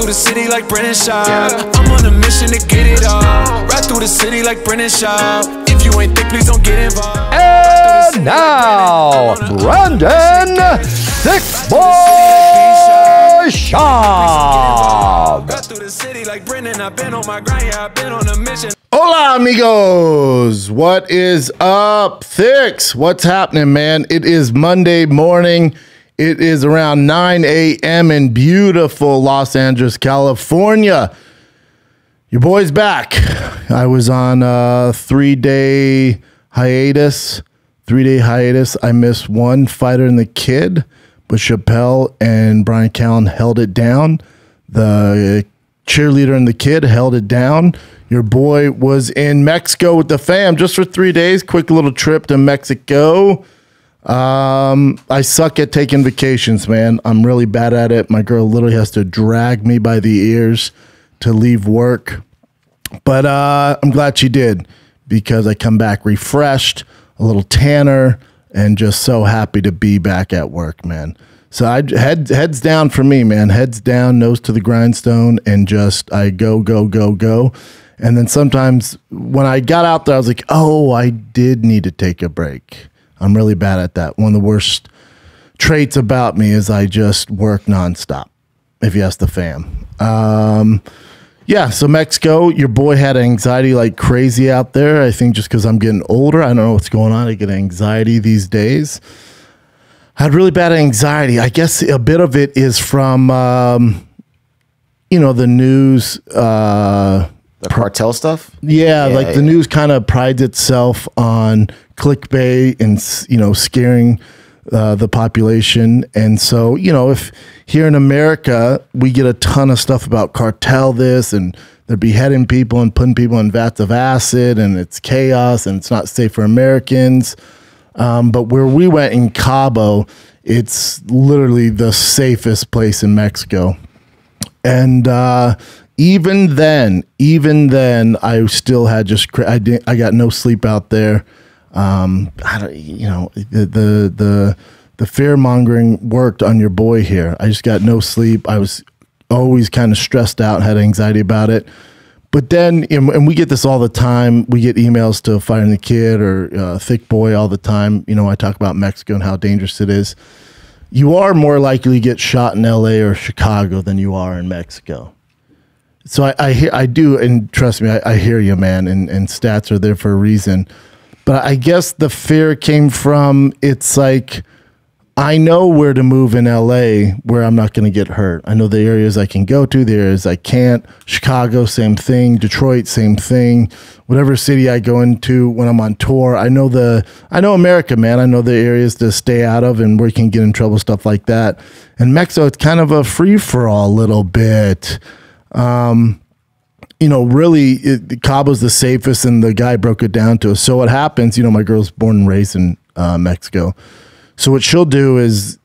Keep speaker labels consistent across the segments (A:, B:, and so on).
A: through the city like Brandon Schaub. I'm on a mission to get it all. Ride through the city like Brandon Schaub. If you ain't thick, please don't get involved.
B: And now, Brandon Thick Boy Schaub.
A: Ride through the city like Brandon. I've been on my grind, yeah, I've been on a mission.
C: Hola, amigos. What is up, Thicks? What's happening, man? It is Monday morning. It is around 9 a.m. in beautiful Los Angeles, California. Your boy's back. I was on a three-day hiatus. I missed one fighter and the kid, but Chappelle and Brian Callen held it down. The cheerleader and the kid held it down. Your boy was in Mexico with the fam just for 3 days. Quick little trip to Mexico. I suck at taking vacations, man. I'm really bad at it. My girl literally has to drag me by the ears to leave work. But I'm glad she did, because I come back refreshed, a little tanner, and just so happy to be back at work, man. So heads down for me, man. Heads down, nose to the grindstone, and just I go. And then sometimes when I got out there, I was like, oh, I did need to take a break. I'm really bad at that. One of the worst traits about me is I just work nonstop, if you ask the fam. Yeah, so Mexico, your boy had anxiety like crazy out there. I think just because I'm getting older. I don't know what's going on. I get anxiety these days. I had really bad anxiety. I guess a bit of it is from, the news.
D: The cartel stuff?
C: Yeah, the news kind of prides itself on clickbait and, scaring the population. And so, if here in America, we get a ton of stuff about cartel this, and they're beheading people and putting people in vats of acid, and it's chaos, and it's not safe for Americans. But where we went in Cabo, it's literally the safest place in Mexico. And even then, I still had I got no sleep out there. The fear mongering worked on your boy here. I just got no sleep. I was always kind of stressed out, had anxiety about it. But then, and we get this all the time. We get emails to Fighting the Kid or Thick Boy all the time. I talk about Mexico and how dangerous it is. You are more likely to get shot in LA or Chicago than you are in Mexico. So I do, and trust me, I hear you, man, and stats are there for a reason. But I guess the fear came from, it's like, I know where to move in LA where I'm not going to get hurt. I know the areas I can go to, the areas I can't. Chicago, same thing. Detroit, same thing. Whatever city I go into when I'm on tour, I know America, man. I know the areas to stay out of and where you can get in trouble, stuff like that. And Mexico, it's kind of a free-for-all a little bit. Really, Cabo's the safest, and the guy broke it down to us. So what happens, my girl's born and raised in Mexico. So what she'll do is,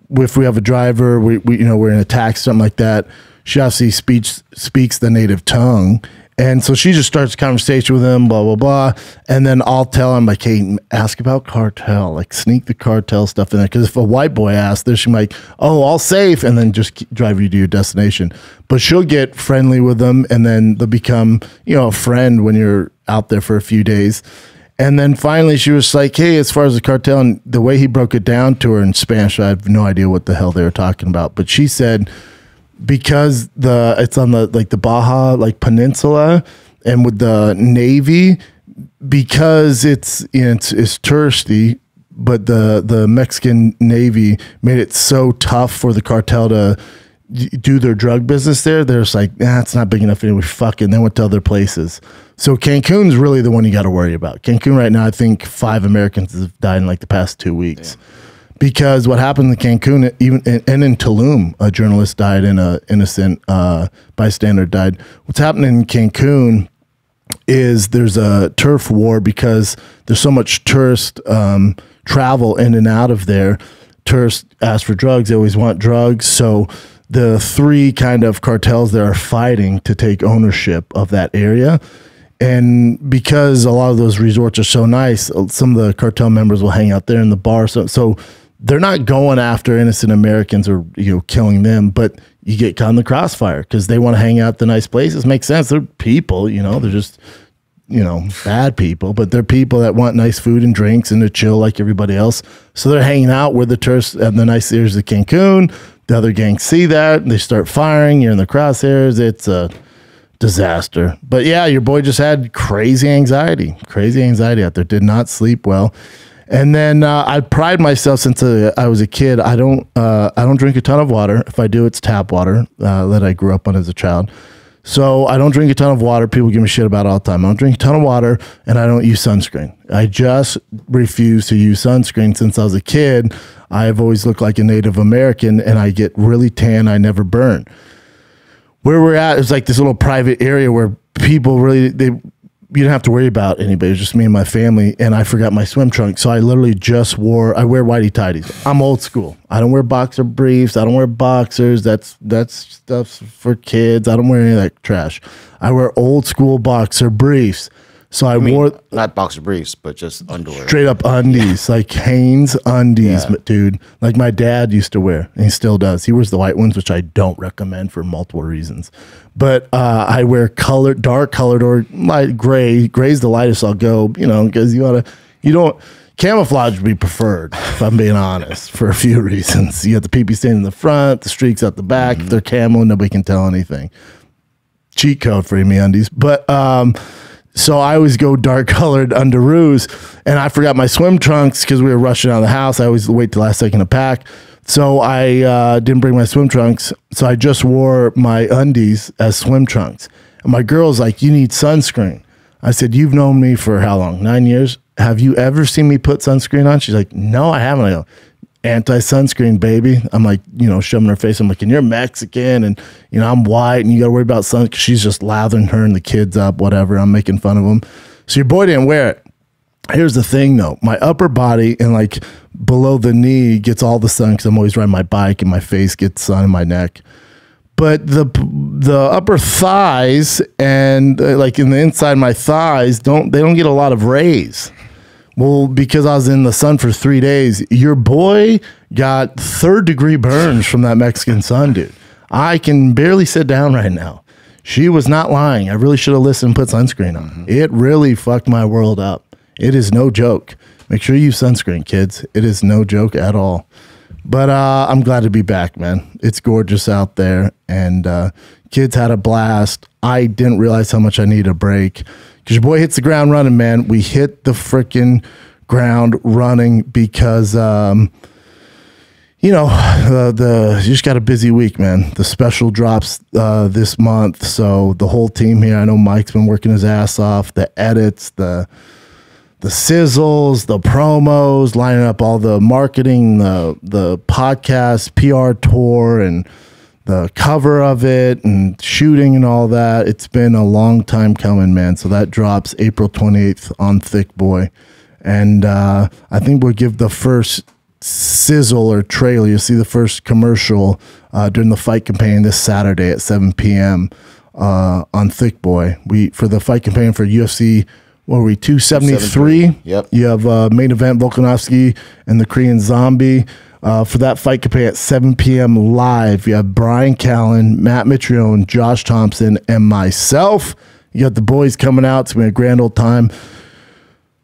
C: if we have a driver, we're in a taxi, something like that, she obviously speaks the native tongue. And so she just starts a conversation with him, blah, blah, blah. And then I'll tell him, like, hey, ask about cartel, like sneak the cartel stuff in there. Because if a white boy asks, there, she's like, oh, all safe, and then just drive you to your destination. But she'll get friendly with them, and then they'll become, a friend when you're out there for a few days. And then finally she was like, hey, as far as the cartel, and the way he broke it down to her in Spanish, I have no idea what the hell they were talking about. But she said, because it's on the Baja Peninsula, and with the Navy, because it's touristy, but the Mexican Navy made it so tough for the cartel to do their drug business there. They're just like, it's not big enough anyway. Fuck it. And they went to other places. So Cancun's really the one you got to worry about. Cancun right now, I think 5 Americans have died in the past 2 weeks. Yeah. Because what happened in Cancun, and in Tulum, a journalist died, and an innocent bystander died. What's happening in Cancun is there's a turf war because there's so much tourist travel in and out of there. Tourists ask for drugs. They always want drugs. So the 3 kind of cartels that are fighting to take ownership of that area. And because a lot of those resorts are so nice, some of the cartel members will hang out there in the bar. So they're not going after innocent Americans or killing them, but you get caught in the crossfire because they want to hang out at the nice places. Makes sense. They're people, they're just bad people, but they're people that want nice food and drinks and to chill like everybody else. So they're hanging out where the tourists have the nice areas of Cancun. The other gangs see that and they start firing. You're in the crosshairs. It's a disaster. But yeah, your boy just had crazy anxiety out there. Did not sleep well. And then I pride myself since I was a kid. I don't drink a ton of water. If I do, it's tap water that I grew up on as a child. So I don't drink a ton of water. People give me shit about it all the time. I don't drink a ton of water, and I don't use sunscreen. I just refuse to use sunscreen. Since I was a kid, I've always looked like a Native American, and I get really tan. I never burn. Where we're at is like this little private area where people really, you don't have to worry about anybody. It's just me and my family, and I forgot my swim trunks. So I literally I wear whitey tighties. I'm old school. I don't wear boxer briefs. I don't wear boxers. That's stuff for kids. I don't wear any of that trash. I wear old school boxer briefs. So I wore
D: not boxer briefs, but just underwear.
C: Straight up undies, like Hanes undies, dude. Like my dad used to wear, and he still does. He wears the white ones, which I don't recommend for multiple reasons. But I wear dark colored or light gray. Gray's the lightest I'll go, because camouflage would be preferred, if I'm being honest, for a few reasons. You have the PP stain in the front, the streaks out the back. If they're camo, nobody can tell anything. Cheat code for me undies. But so I always go dark colored underoos, and I forgot my swim trunks because we were rushing out of the house. I always wait till last second to pack. So I didn't bring my swim trunks. So I just wore my undies as swim trunks. And my girl's like, you need sunscreen. I said, you've known me for how long? 9 years? Have you ever seen me put sunscreen on? She's like, no, I haven't. I go, anti-sunscreen, baby. I'm like, shoving her face. I'm like, and you're Mexican, and I'm white, and you got to worry about sun. She's just lathering her and the kids up, whatever. I'm making fun of them. So your boy didn't wear it. Here's the thing, though. My upper body and like below the knee gets all the sun because I'm always riding my bike, and my face gets sun in my neck. But the upper thighs and like in the inside of my thighs don't get a lot of rays. Well, because I was in the sun for 3 days, your boy got 3rd-degree burns from that Mexican sun, dude. I can barely sit down right now. She was not lying. I really should have listened and put sunscreen on. It really fucked my world up. It is no joke. Make sure you use sunscreen, kids. It is no joke at all. But I'm glad to be back, man. It's gorgeous out there, and kids had a blast. I didn't realize how much I needed a break. Because your boy hits the ground running, man. We hit the freaking ground running because, you just got a busy week, man. The special drops this month. So the whole team here, I know Mike's been working his ass off. The edits, the sizzles, the promos, lining up all the marketing, the podcast, PR tour, and the cover of it and shooting and all that. It's been a long time coming, man. So that drops April 28th on Thick Boy. And I think we'll give the first sizzle or trailer. You'll see the first commercial during the fight campaign this Saturday at 7 p.m. On Thick Boy. For the fight campaign for UFC, what were we, 273?
D: Yep.
C: You have main event Volkanovski and the Korean Zombie. For that fight campaign at 7 p.m. live, you have Brian Callen, Matt Mitrione, Josh Thompson, and myself. You got the boys coming out. It's going to be a grand old time.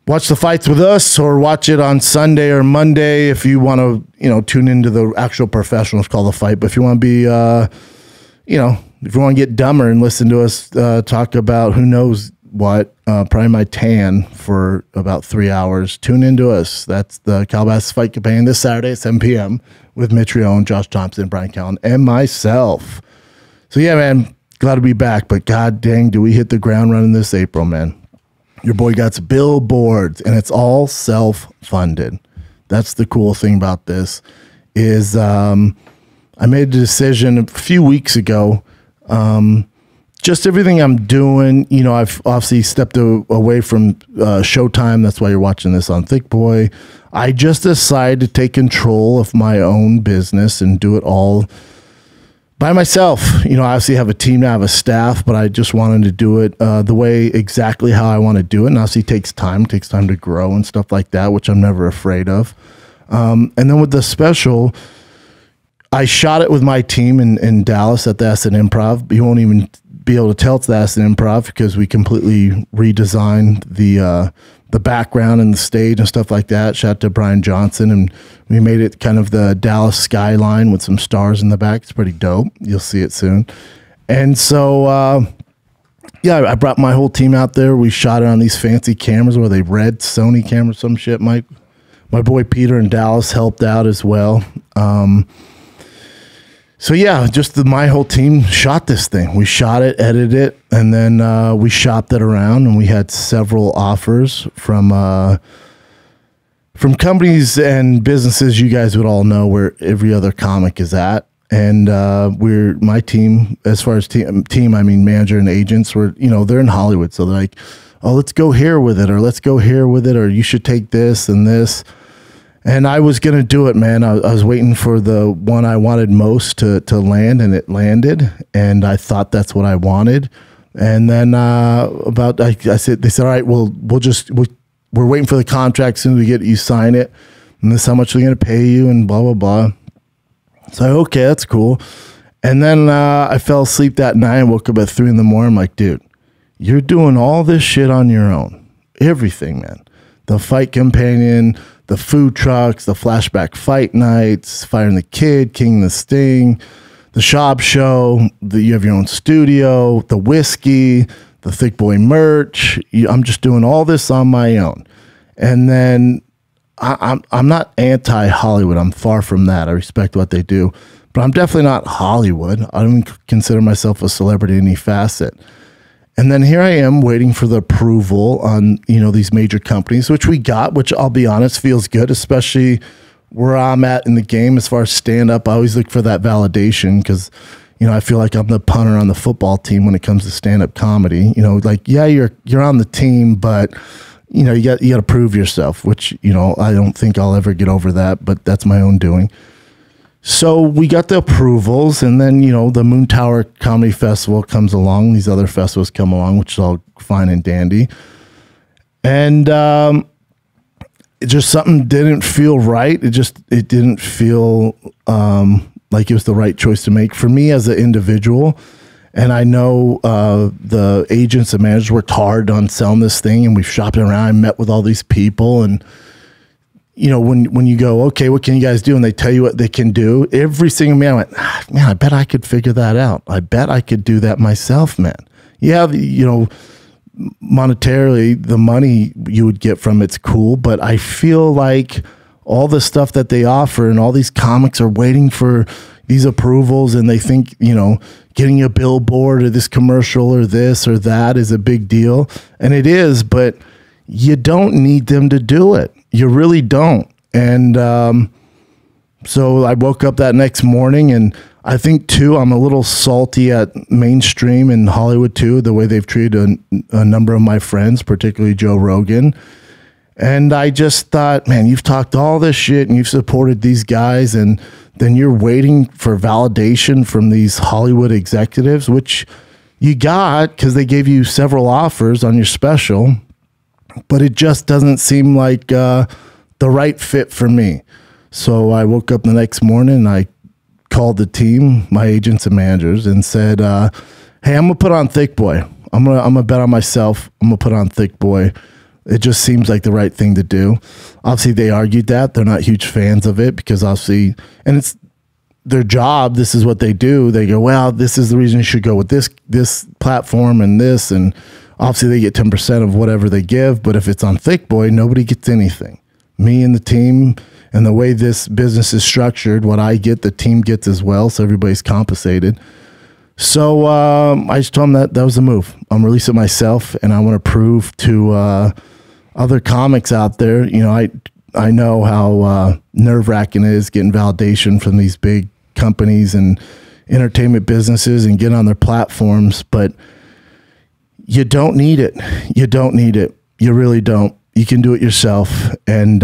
C: Watch the fights with us, or watch it on Sunday or Monday if you want to, tune into the actual professionals call the fight. But if you want to be, if you want to get dumber and listen to us talk about who knows what, probably my tan for about 3 hours, tune into us. That's the Calabasas fight campaign this Saturday at 7 p.m. with Mitrione, Josh Thompson, Brian Callen, and myself. So yeah, man, glad to be back. But god dang, do we hit the ground running this April, man. Your boy got billboards, and it's all self-funded. That's the cool thing about this is I made a decision a few weeks ago. Just everything I'm doing, I've obviously stepped away from Showtime. That's why you're watching this on Thick Boy. I just decided to take control of my own business and do it all by myself. I obviously have a team now, I have a staff, but I just wanted to do it the way exactly how I want to do it. And obviously it takes time to grow and stuff like that, which I'm never afraid of. And then with the special, I shot it with my team in Dallas at the Aston Improv. You won't even be able to tell it's the Aston Improv because we completely redesigned the background and the stage and stuff like that. Shout out to Brian Johnson, and we made it kind of the Dallas skyline with some stars in the back. It's pretty dope. You'll see it soon. And so, yeah, I brought my whole team out there. We shot it on these fancy cameras, where they red Sony cameras, some shit. My boy Peter in Dallas helped out as well. So yeah, just my whole team shot this thing. We shot it, edited it, and then we shopped it around, and we had several offers from companies and businesses you guys would all know where every other comic is at. And my team, as far as team, I mean manager and agents, were, they're in Hollywood, so they're like, oh, let's go here with it, or let's go here with it, or you should take this and this. And I was going to do it, man. I was waiting for the one I wanted most to land, and it landed. And I thought that's what I wanted. And then they said, all right, well, we're waiting for the contract. As soon as we get it, you sign it. And this is how much we're going to pay you, and blah, blah, blah. So, okay, that's cool. And then I fell asleep that night and woke up at 3 in the morning. I'm like, dude, you're doing all this shit on your own. Everything, man. The fight companion, the food trucks, the flashback fight nights, Firing the Kid, King the Sting, the Schaub show, you have your own studio, the whiskey, the Thick Boy merch. I'm just doing all this on my own. And then I'm not anti-Hollywood. I'm far from that. I respect what they do. But I'm definitely not Hollywood. I don't consider myself a celebrity in any facet. And then here I am waiting for the approval on, these major companies, which we got, which I'll be honest, feels good, especially where I'm at in the game as far as stand-up. I always look for that validation because, I feel like I'm the punter on the football team when it comes to stand-up comedy. Yeah, you're on the team, but, you got to prove yourself, which, I don't think I'll ever get over that, but that's my own doing. So we got the approvals, and then, the Moon Tower Comedy Festival comes along. These other festivals come along, which is all fine and dandy. And it just something didn't feel right. It didn't feel like it was the right choice to make for me as an individual. And I know the agents and managers worked hard on selling this thing, and we've shopped it around. I met with all these people, and when you go, okay, what can you guys do? And they tell you what they can do. Every single man, I went, man, I bet I could figure that out. I bet I could do that myself, man. Yeah, monetarily, the money you would get from it's cool, but I feel like all the stuff that they offer and all these comics are waiting for these approvals, and they think, getting a billboard or this commercial or this or that is a big deal. And it is, but you don't need them to do it. You really don't. And so I woke up that next morning, and I think, too, I'm a little salty at mainstream in Hollywood, too, the way they've treated a number of my friends, particularly Joe Rogan. And I just thought, man, you've talked all this shit, and you've supported these guys, and then you're waiting for validation from these Hollywood executives, which you got because they gave you several offers on your special. But it just doesn't seem like the right fit for me. So I woke up the next morning, and I called the team, my agents and managers, and said, hey, I'm going to put on Thick Boy. I'm gonna bet on myself. I'm going to put on Thick Boy. It just seems like the right thing to do. Obviously, they argued that. They're not huge fans of it because obviously, and it's their job. This is what they do. They go, well, this is the reason you should go with this platform and this, and obviously, they get 10% of whatever they give, but if it's on Thick Boy, nobody gets anything. Me and the team, and the way this business is structured, what I get, the team gets as well, so everybody's compensated. So I just told them that was the move. I'm releasing myself, and I want to prove to other comics out there, I know how nerve-wracking it is getting validation from these big companies and entertainment businesses and getting on their platforms, but you don't need it. You don't need it. You really don't. You can do it yourself. And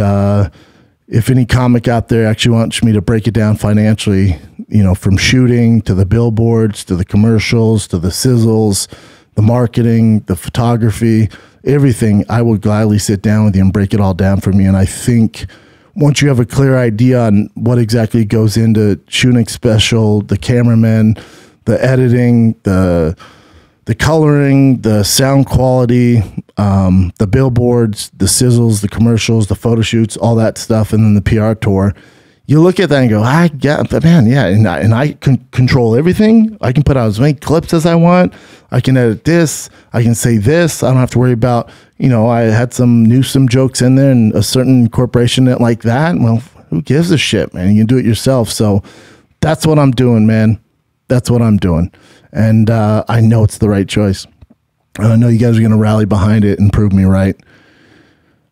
C: if any comic out there actually wants me to break it down financially, from shooting to the billboards, to the commercials, to the sizzles, the marketing, the photography, everything, I will gladly sit down with you and break it all down for me. And I think once you have a clear idea on what exactly goes into shooting special, the cameramen, the editing, the coloring, the sound quality, the billboards, the sizzles, the commercials, the photo shoots, all that stuff, and then the PR tour, you look at that and go, I get, man, yeah, and I can control everything. I can put out as many clips as I want. I can edit this. I can say this. I don't have to worry about, I had some Newsom jokes in there and a certain corporation that like that. Well, who gives a shit, man? You can do it yourself. So that's what I'm doing, man. That's what I'm doing. And I know it's the right choice. I know you guys are going to rally behind it and prove me right.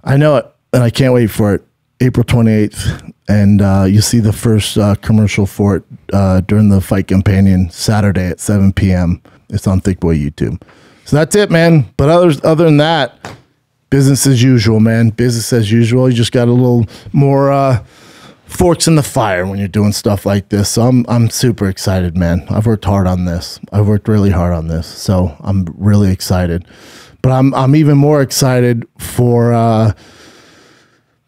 C: I know it, and I can't wait for it. April 28th, and you'll see the first commercial for it during the Fight Companion Saturday at 7 p.m. It's on Thick Boy YouTube. So that's it, man. But other than that, business as usual, man. Business as usual. You just got a little more forks in the fire when you're doing stuff like this. So I'm super excited, man. I've worked hard on this. I've worked really hard on this. So I'm really excited. But I'm even more excited for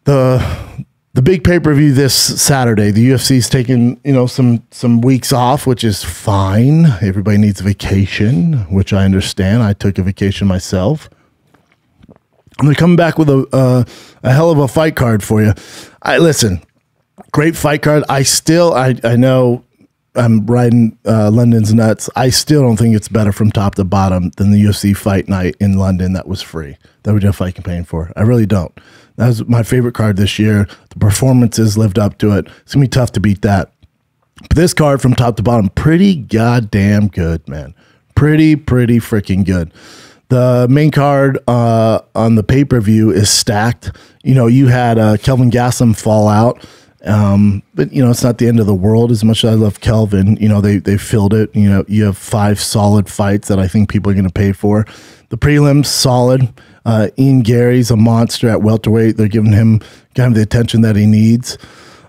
C: the big pay-per-view this Saturday. The UFC's taking, some weeks off, which is fine. Everybody needs a vacation, which I understand. I took a vacation myself. They're coming back with a hell of a fight card for you. Listen, great fight card. I know I'm riding London's nuts. I still don't think it's better from top to bottom than the UFC fight night in London that was free, that we did a fight campaign for. I really don't. That was my favorite card this year. The performances lived up to it. It's going to be tough to beat that. But this card from top to bottom, pretty goddamn good, man. Pretty freaking good. The main card on the pay-per-view is stacked. You had Kelvin Gastelum fall out. But it's not the end of the world. As much as I love Kelvin, they filled it. You have 5 solid fights that I think people are going to pay for. The prelims solid. Ian Gary's a monster at welterweight. They're giving him kind of the attention that he needs.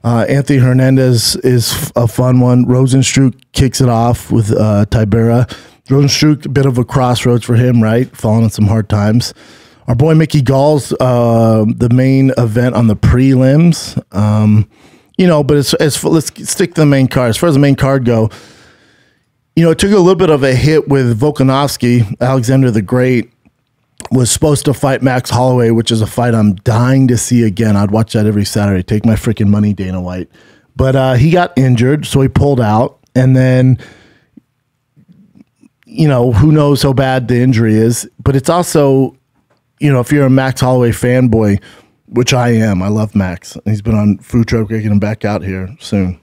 C: Anthony Hernandez is a fun one. Rosenstruck kicks it off with Tibera. Rosenstruck, a bit of a crossroads for him, right? Falling on some hard times. Our boy Mickey Gall's the main event on the prelims. But let's stick to the main card. As far as the main card go, it took a little bit of a hit with Volkanovski. Alexander the Great was supposed to fight Max Holloway, which is a fight I'm dying to see again. I'd watch that every Saturday. Take my freaking money, Dana White. But he got injured, so he pulled out. And then, who knows how bad the injury is. But it's also, if you're a Max Holloway fanboy, which I am, I love Max. He's been on Food Truck, getting him back out here soon,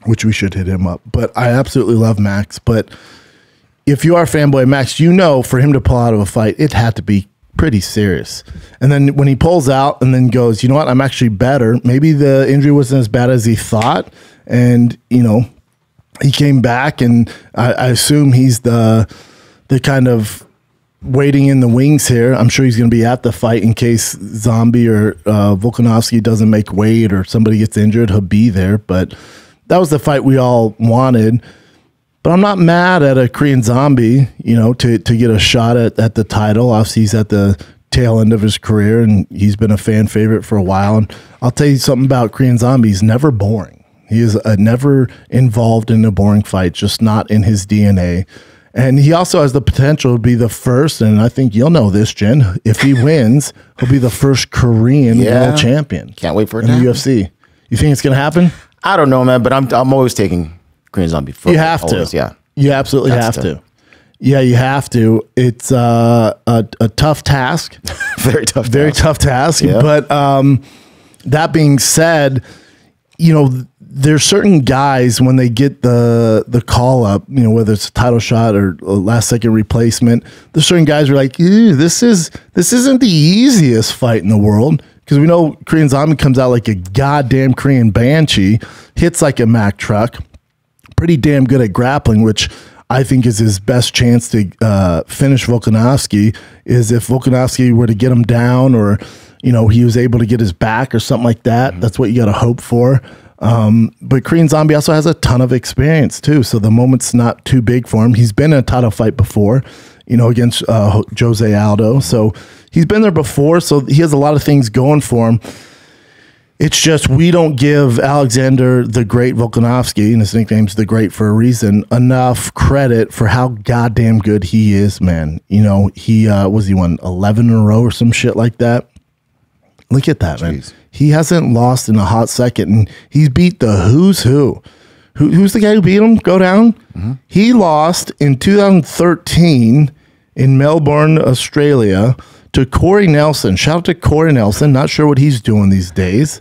C: which we should hit him up. But I absolutely love Max. But if you are a fanboy of Max, for him to pull out of a fight, it had to be pretty serious. And then when he pulls out and then goes, you know what, I'm actually better. Maybe the injury wasn't as bad as he thought. And, he came back, and I assume he's the kind of waiting in the wings here. I'm sure he's going to be at the fight in case Zombie or Volkanovski doesn't make weight or somebody gets injured. He'll be there. But that was the fight we all wanted. But I'm not mad at a Korean Zombie, to get a shot at the title. Obviously, he's at the tail end of his career, and he's been a fan favorite for a while. And I'll tell you something about Korean Zombie. He's never boring. He is never involved in a boring fight, just not in his DNA. And he also has the potential to be the first, and I think you'll know this, Jen. If he wins, he'll be the first Korean world champion.
D: Can't wait for it
C: in the UFC. You think it's going to happen?
D: I don't know, man, but I'm always taking Korean Zombie first.
C: You have
D: always,
C: to.
D: Yeah.
C: You absolutely have to. Yeah, you have to. It's a tough task.
D: Very tough.
C: Very tough task.
D: Yeah.
C: But that being said, there's certain guys when they get the call up, whether it's a title shot or a last second replacement, there's certain guys who are like, this isn't the easiest fight in the world. Because we know Korean Zombie comes out like a goddamn Korean banshee, hits like a Mack truck, pretty damn good at grappling, which I think is his best chance to finish Volkanovski, is if Volkanovski were to get him down, or he was able to get his back or something like that. Mm-hmm. That's what you got to hope for. But Korean Zombie also has a ton of experience too, so the moment's not too big for him. He's been in a title fight before, against Jose Aldo, so he's been there before, so he has a lot of things going for him. It's just we don't give Alexander the Great Volkanovski, and his nickname's the Great for a reason, enough credit for how goddamn good he is, man. You know, he won 11 in a row or some shit like that. Look at that, man. He hasn't lost in a hot second, and he's beat the who's who. Who's the guy who beat him? Go down. He lost in 2013 in Melbourne, Australia, to Corey Nelson. Shout out to Corey Nelson. Not sure what he's doing these days.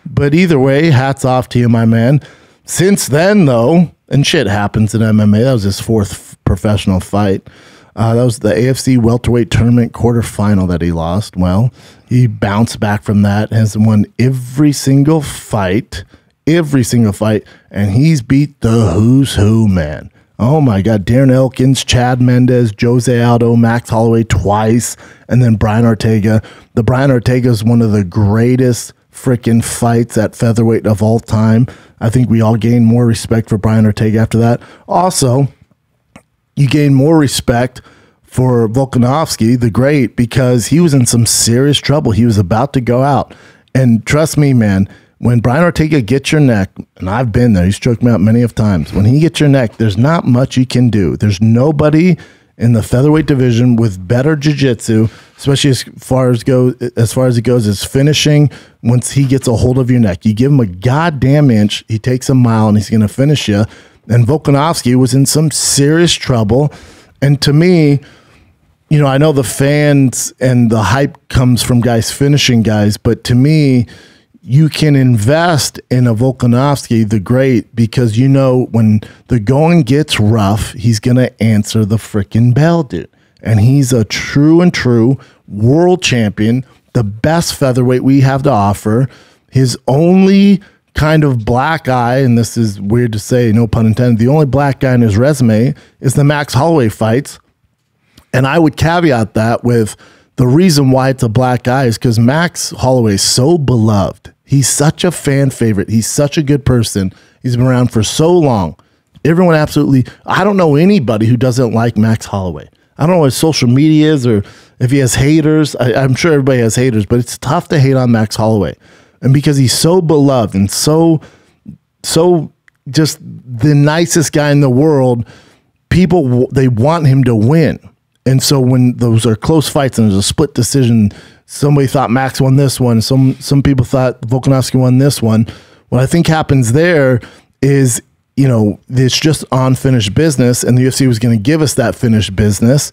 C: But either way, hats off to you, my man. Since then, though, and shit happens in MMA. That was his fourth professional fight. That was the AFC welterweight tournament quarterfinal that he lost. Well, he bounced back from that, has won every single fight, and he's beat the who's who, man. Oh my God, Darren Elkins, Chad Mendes, Jose Aldo, Max Holloway twice, and then Brian Ortega. The Brian Ortega is one of the greatest freaking fights at featherweight of all time. I think we all gained more respect for Brian Ortega after that. Also, you gain more respect for Volkanovski, the Great, because he was in some serious trouble. He was about to go out. And trust me, man, when Brian Ortega gets your neck, and I've been there, he's choked me out many of times. When he gets your neck, there's not much you can do. There's nobody in the featherweight division with better jiu-jitsu, especially as far as it goes, is finishing once he gets a hold of your neck. You give him a goddamn inch, he takes a mile, and he's going to finish you. And Volkanovski was in some serious trouble. And to me, you know, I know the fans and the hype comes from guys finishing guys, but to me, you can invest in a Volkanovski, the Great, because you know when the going gets rough, he's going to answer the freaking bell, dude. And he's a true world champion, the best featherweight we have to offer. His only kind of black eye, and this is weird to say, no pun intended, the only black guy in his resume is the Max Holloway fights. And I would caveat that with the reason why it's a black eye is because Max Holloway is so beloved. He's such a fan favorite. He's such a good person. He's been around for so long. Everyone absolutely, I don't know anybody who doesn't like Max Holloway. I don't know what his social media is or if he has haters. I'm sure everybody has haters, but it's tough to hate on Max Holloway. And because he's so beloved and so just the nicest guy in the world, people, they want him to win. And so when those are close fights and there's a split decision, somebody thought Max won this one, some people thought Volkanovski won this one. What I think happens there is, you know, it's just unfinished business, and the UFC was going to give us that finished business,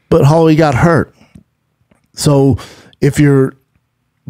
C: but Holloway got hurt. So if you're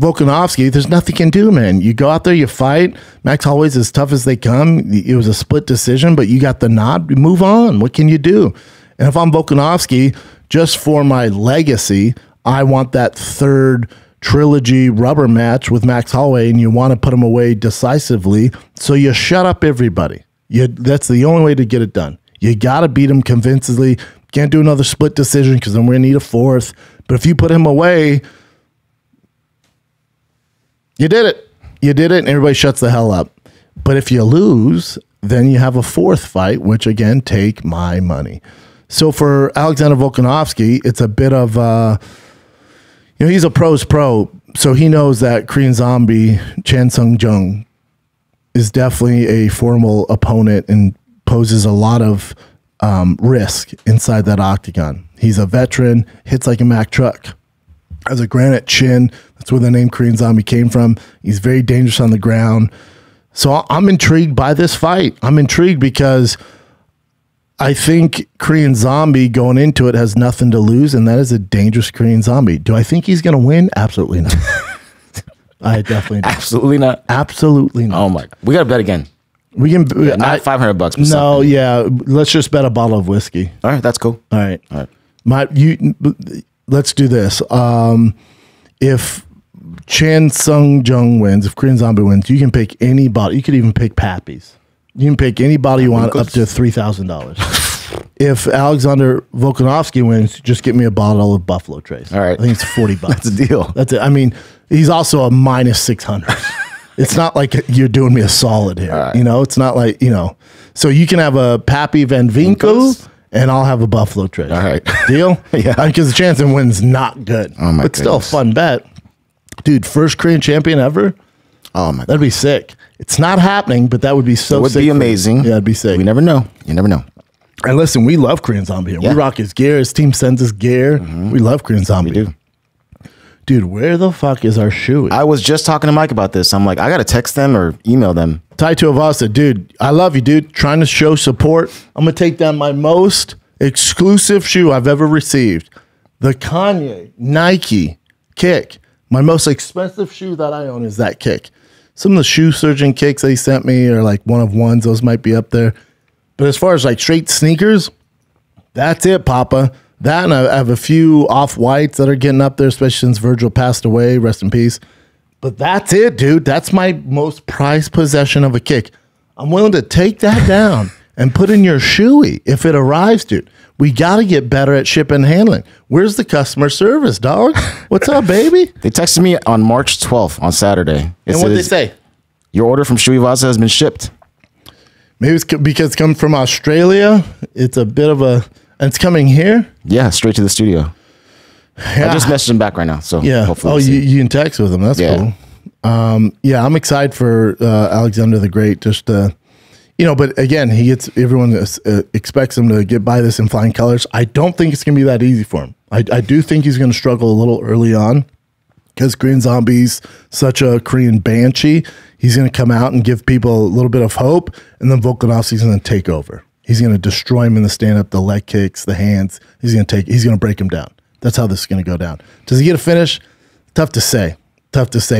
C: Volkanovski, there's nothing you can do, man. You go out there, you fight. Max Holloway's as tough as they come. It was a split decision, but you got the nod. Move on. What can you do? And if I'm Volkanovski, just for my legacy, I want that third trilogy rubber match with Max Holloway, and you want to put him away decisively. So you shut up everybody. That's the only way to get it done. You got to beat him convincingly. Can't do another split decision because then we're going to need a fourth. But if you put him away, you did it. You did it, and everybody shuts the hell up. But if you lose, then you have a fourth fight, which, again, take my money. So for Alexander Volkanovski, it's a bit of, you know, he's a pro's pro, so he knows that Korean Zombie Chan Sung Jung is definitely a formal opponent and poses a lot of risk inside that octagon. He's a veteran, hits like a Mack truck, has a granite chin. That's where the name Korean Zombie came from. He's very dangerous on the ground. So I'm intrigued by this fight. I'm intrigued because I think Korean Zombie going into it has nothing to lose, and that is a dangerous Korean Zombie. Do I think he's going to win? Absolutely not. I definitely don't.
D: Absolutely not.
C: Absolutely not.
D: Oh my God. We got to bet again.
C: We can
D: not $500.
C: No,
D: something.
C: yeah. Let's just bet a bottle of whiskey.
D: All right, that's cool.
C: All right.
D: All right.
C: Let's do this. If Chan Sung Jung wins, if Korean Zombie wins, you can pick any bottle. You could even pick Pappy's. You can pick any bottle you want up to $3,000. If Alexander Volkanovski wins, just get me a bottle of Buffalo Trace.
D: All right.
C: I think it's $40.
D: That's a deal.
C: That's it. I mean, he's also a minus 600. It's not like you're doing me a solid here.
D: Right.
C: You know, it's not like, you know. So you can have a Pappy Van Winkle, and I'll have a Buffalo Trace.
D: All right.
C: Deal?
D: Yeah.
C: Because the chance of win's not good.
D: Oh my
C: But still a fun bet. Dude, first Korean champion ever?
D: Oh, my God.
C: That'd be sick. It's not happening, but that would be so sick.
D: It would be amazing.
C: Yeah, it'd be sick.
D: We never know. You never know.
C: And listen, we love Korean Zombie here.
D: Yeah.
C: We rock his gear. His team sends us gear. We love Korean Zombie.
D: We do.
C: Dude, where the fuck is our shoe?
D: I was just talking to Mike about this. I'm like, I got to text them or email them.
C: Tai Tuivasa, dude, I love you, dude. Trying to show support. I'm going to take down my most exclusive shoe I've ever received. The Kanye Nike Kick. My most expensive shoe that I own is that kick. Some of the shoe surgeon kicks they sent me are like one of ones. Those might be up there. But as far as like straight sneakers, that's it, Papa. That, and I have a few off-whites that are getting up there, especially since Virgil passed away. Rest in peace. But that's it, dude. That's my most prized possession of a kick. I'm willing to take that down and put in your shoey if it arrives, dude. We got to get better at ship and handling. Where's the customer service, dog? What's up, baby?
D: They texted me on March 12th on Saturday.
C: And what did they say?
D: Your order from Tuivasa has been shipped.
C: Maybe it's because it's coming from Australia. It's a bit of a... And it's coming here?
D: Yeah, straight to the studio.
C: Yeah.
D: I just messaged him back right now. So
C: Yeah.
D: hopefully
C: Oh, you can text with him. That's
D: Yeah.
C: cool. Yeah, I'm excited for Alexander the Great. Just but again, everyone expects him to get by this in flying colors. I don't think it's gonna be that easy for him. I do think he's gonna struggle a little early on because Korean Zombie's such a Korean banshee. He's gonna come out and give people a little bit of hope, and then Volkanovski's gonna take over. He's gonna destroy him in the stand up, the leg kicks, the hands. He's gonna break him down. That's how this is gonna go down. Does he get a finish? Tough to say,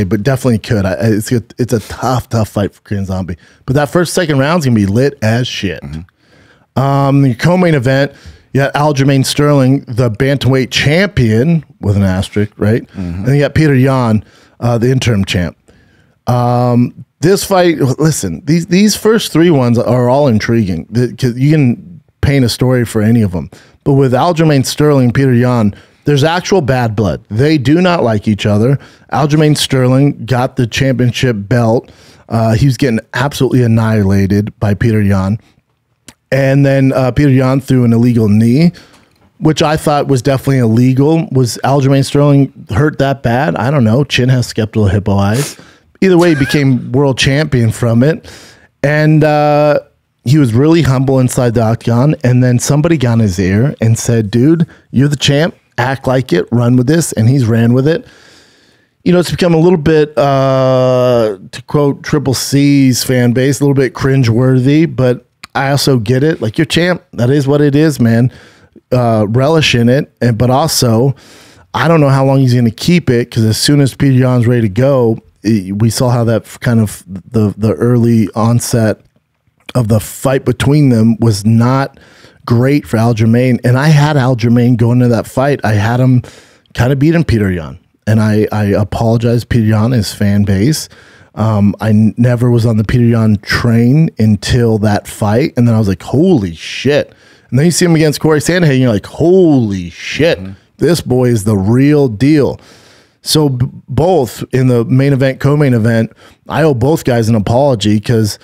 C: but definitely could. It's a tough fight for Korean Zombie. But that second round's gonna be lit as shit. The co-main event, you got Aljamain Sterling, the bantamweight champion with an asterisk, right? And then you got Peter Yan, the interim champ. This fight, listen, these first three ones are all intriguing because you can paint a story for any of them. But with Aljamain Sterling, Peter Yan, there's actual bad blood. They do not like each other. Aljamain Sterling got the championship belt. He was getting absolutely annihilated by Peter Yan. And then Peter Yan threw an illegal knee, which I thought was definitely illegal. Was Aljamain Sterling hurt that bad? I don't know. Chin has skeptical hippo eyes. Either way, he became world champion from it. And he was really humble inside the octagon. And then somebody got in his ear and said, dude, you're the champ. Act like it. Run with this. And he's ran with it. It's become a little bit, to quote Triple C's fan base, a little bit cringeworthy. But I also get it. Like, you're champ. That is what it is, man. Relish in it. But also, I don't know how long he's going to keep it, because as soon as Peter Yan's ready to go, we saw how that kind of the early onset of the fight between them was not great for Aljamain. And I had Aljamain go into that fight. I had him kind of beating Peter Yan. And I apologize, Peter Yan, his fan base. I never was on the Peter Yan train until that fight. And then I was like, holy shit. And then you see him against Corey Sandhagen, you're like, holy shit. This boy is the real deal. So both in the main event, co-main event, I owe both guys an apology because,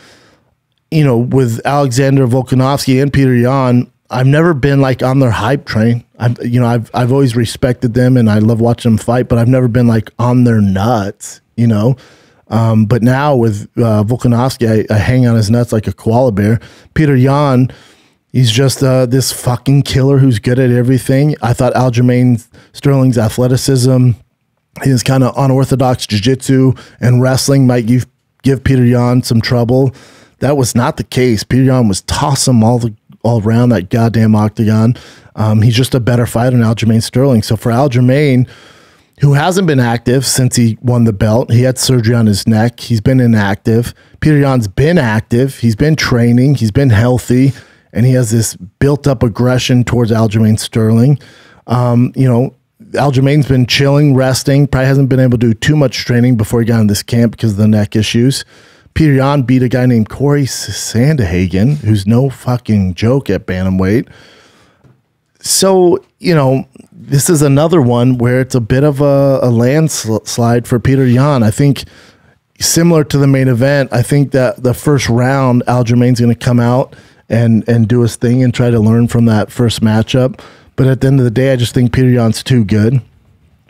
C: with Alexander Volkanovski and Peter Yan, I've never been like on their hype train. I've always respected them and I love watching them fight, but I've never been like on their nuts, But now with Volkanovski, I hang on his nuts like a koala bear. Peter Yan, he's just this fucking killer who's good at everything. I thought Aljamain Sterling's athleticism, his kind of unorthodox jiu-jitsu and wrestling might give Peter Yan some trouble. That was not the case. Peter Yan was tossing him all around that goddamn octagon. He's just a better fighter than Aljamain Sterling. So for Aljamain, who hasn't been active since he won the belt, he had surgery on his neck. He's been inactive. Peter Yan's been active. He's been training. He's been healthy. And he has this built-up aggression towards Aljamain Sterling. Aljamain's been chilling, resting, probably hasn't been able to do too much training before he got in this camp because of the neck issues. Peter Yan beat a guy named Corey Sandhagen, who's no fucking joke at bantamweight. So, this is another one where it's a bit of a landslide for Peter Yan. I think similar to the main event, I think that the first round, Aljamain's going to come out and do his thing and try to learn from that first matchup. But at the end of the day, I just think Peter Yan's too good.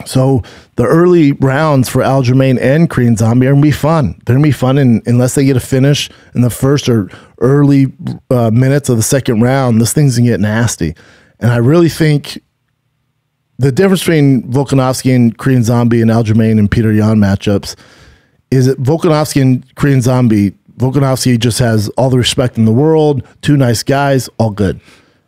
C: So the early rounds for Aljamain and Korean Zombie are going to be fun. They're going to be fun unless they get a finish in the first or early minutes of the second round. This thing's going to get nasty. And I really think the difference between Volkanovski and Korean Zombie and Aljamain and Peter Yan matchups is that Volkanovski and Korean Zombie, Volkanovski just has all the respect in the world, two nice guys, all good.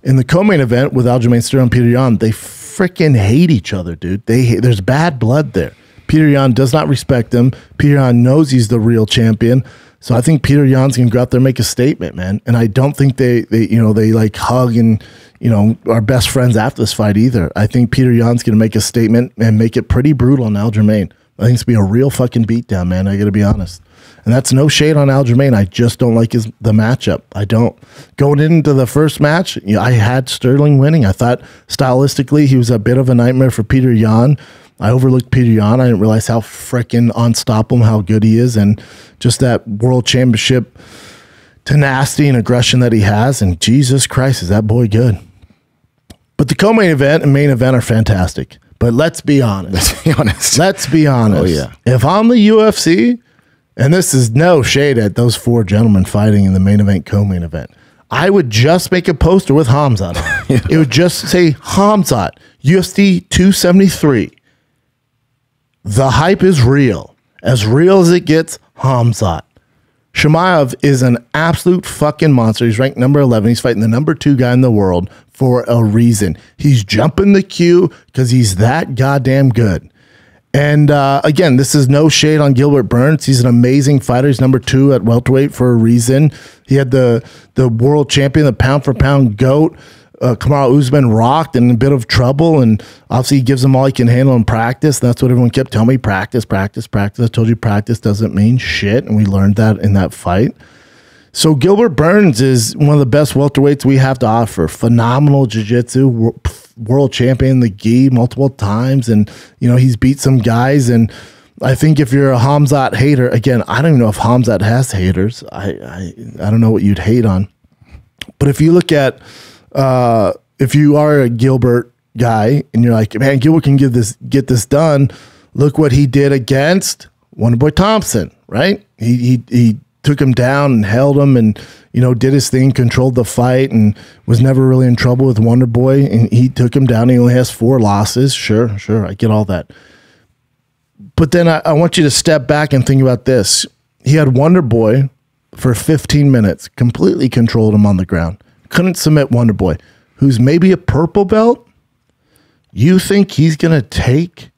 C: In the co-main event with Aljamain Sterling and Peter Yan, they freaking hate each other, dude. There's bad blood there. Peter Yan does not respect him. Peter Yan knows he's the real champion. So I think Peter Yan's going to go out there and make a statement, man. And I don't think they like hug and, are best friends after this fight either. I think Peter Yan's going to make a statement and make it pretty brutal on Aljamain. I think it's going to be a real fucking beatdown, man. I got to be honest. And that's no shade on Aljamain. I just don't like the matchup. I don't. Going into the first match, I had Sterling winning. I thought stylistically he was a bit of a nightmare for Peter Yan. I overlooked Peter Yan. I didn't realize how freaking unstoppable, how good he is, and just that world championship tenacity and aggression that he has. And Jesus Christ, is that boy good. But the co-main event and main event are fantastic. But let's be honest. Let's be honest.
D: Oh, yeah.
C: If I'm the UFC... and this is no shade at those four gentlemen fighting in the main event, co-main event, I would just make a poster with Hamzat on it. It would just say, Hamzat, UFC 273. The hype is real. As real as it gets, Hamzat. Chimaev is an absolute fucking monster. He's ranked number 11. He's fighting the number 2 guy in the world for a reason. He's jumping the queue because he's that goddamn good. And again, this is no shade on Gilbert Burns. He's an amazing fighter. He's number 2 at welterweight for a reason. He had the world champion, the pound-for-pound GOAT, Kamaru Usman, rocked and in a bit of trouble. And obviously he gives him all he can handle in practice. And that's what everyone kept telling me, practice, practice, practice. I told you practice doesn't mean shit. And we learned that in that fight. So Gilbert Burns is one of the best welterweights we have to offer. Phenomenal jiu-jitsu, world champion in the gi multiple times, and he's beat some guys. And I think if you're a Hamzat hater, again, I don't even know if Hamzat has haters. I don't know what you'd hate on. But if you look at if you are a Gilbert guy and you're like, man, Gilbert can get this done, look what he did against Wonderboy Thompson, right? He took him down and held him and, did his thing, controlled the fight, and was never really in trouble with Wonderboy. And he took him down. He only has 4 losses. Sure. I get all that. But then I want you to step back and think about this. He had Wonderboy for 15 minutes, completely controlled him on the ground. Couldn't submit Wonderboy, who's maybe a purple belt. You think he's going to take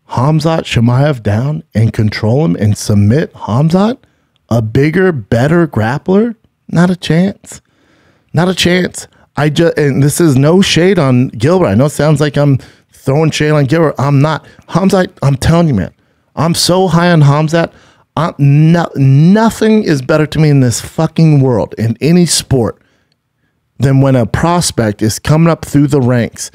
C: Hamzat Chimaev down and control him and submit Hamzat? A bigger, better grappler? Not a chance. Not a chance. And this is no shade on Gilbert. I know it sounds like I'm throwing shade on Gilbert. I'm not. Hamzat, I'm telling you, man, I'm so high on Hamzat. Nothing is better to me in this fucking world, in any sport, than when a prospect is coming up through the ranks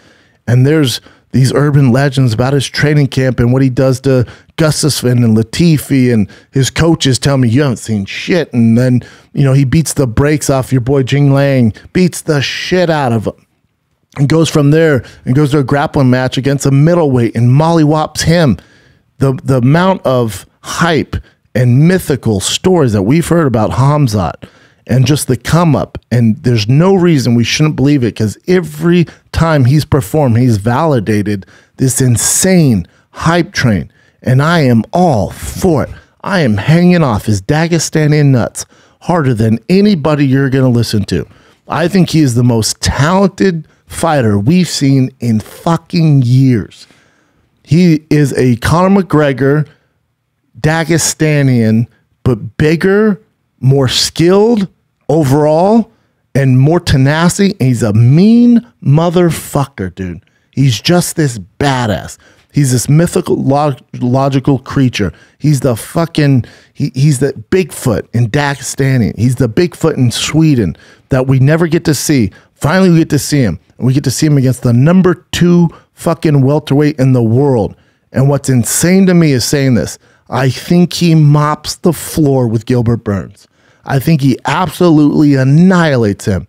C: and there's these urban legends about his training camp and what he does to Gustafsson and Latifi, and his coaches tell me you haven't seen shit. And then, he beats the brakes off your boy Jing Lang, beats the shit out of him, and goes from there and goes to a grappling match against a middleweight and mollywops him. The amount of hype and mythical stories that we've heard about Hamzat and just the come up, and there's no reason we shouldn't believe it, because every time he's performed, he's validated this insane hype train, and I am all for it. I am hanging off his Dagestani nuts harder than anybody you're going to listen to. I think he is the most talented fighter we've seen in fucking years. He is a Conor McGregor Dagestanian, but bigger, more skilled overall, and more tenacity. And he's a mean motherfucker, dude. He's just this badass. He's this mythical, logical creature. He's the fucking, he's the Bigfoot in Dagestani. He's the Bigfoot in Sweden that we never get to see. Finally, we get to see him. And we get to see him against the number 2 fucking welterweight in the world. And what's insane to me is saying this. I think he mops the floor with Gilbert Burns. I think he absolutely annihilates him.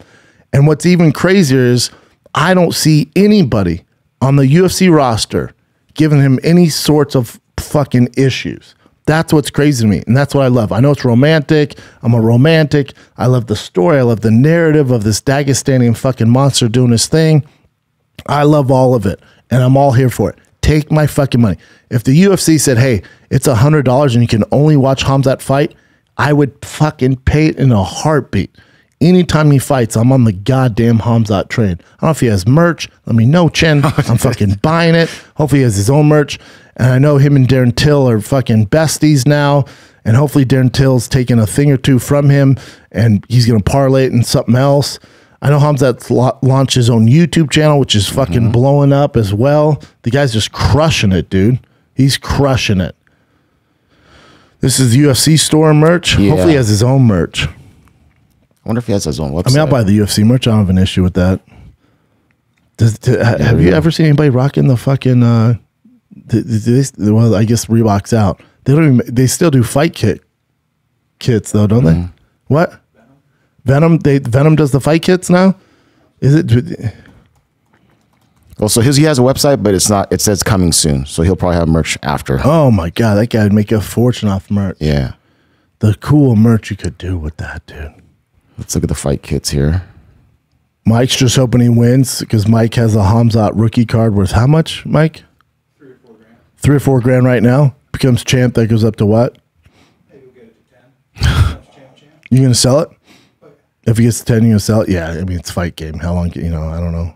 C: And what's even crazier is I don't see anybody on the UFC roster given him any sorts of fucking issues. That's what's crazy to me. And that's what I love. I know it's romantic. I'm a romantic. I love the story. I love the narrative of this Dagestanian fucking monster doing his thing. I love all of it. And I'm all here for it. Take my fucking money. If the UFC said, hey, it's $100 and you can only watch Khamzat fight, I would fucking pay it in a heartbeat. Anytime he fights, I'm on the goddamn Khamzat train. I don't know if he has merch. Let me know, Chen. I'm fucking buying it. Hopefully he has his own merch. And I know him and Darren Till are fucking besties now. And hopefully Darren Till's taking a thing or two from him and he's going to parlay it in something else. I know Khamzat's launched his own YouTube channel, which is fucking blowing up as well. The guy's just crushing it, dude. He's crushing it. This is the UFC store merch.
D: Yeah.
C: Hopefully he has his own merch.
D: I wonder if he has his own website.
C: I mean, I'll buy the UFC merch. I don't have an issue with that. Have you ever seen anybody rocking the fucking? Well, I guess Reebok's out. They don't even. They still do fight kits though, don't they? What? Venom. Venom does the fight kits now. Is it?
D: Well, so he has a website, but it's not. It says coming soon, so he'll probably have merch after.
C: Oh my god, that guy would make a fortune off merch.
D: Yeah,
C: the cool merch you could do with that, dude.
D: Let's look at the fight kits here.
C: Mike's just hoping he wins because Mike has a Khamzat rookie card worth how much, Mike? $3 or $4 grand. $3 or $4 grand right now. Becomes champ. That goes up to what?
E: Maybe we'll get it to 10.
C: You gonna sell it? If he gets to 10, you gonna sell it? Yeah, I mean it's fight game. How long? You know, I don't know.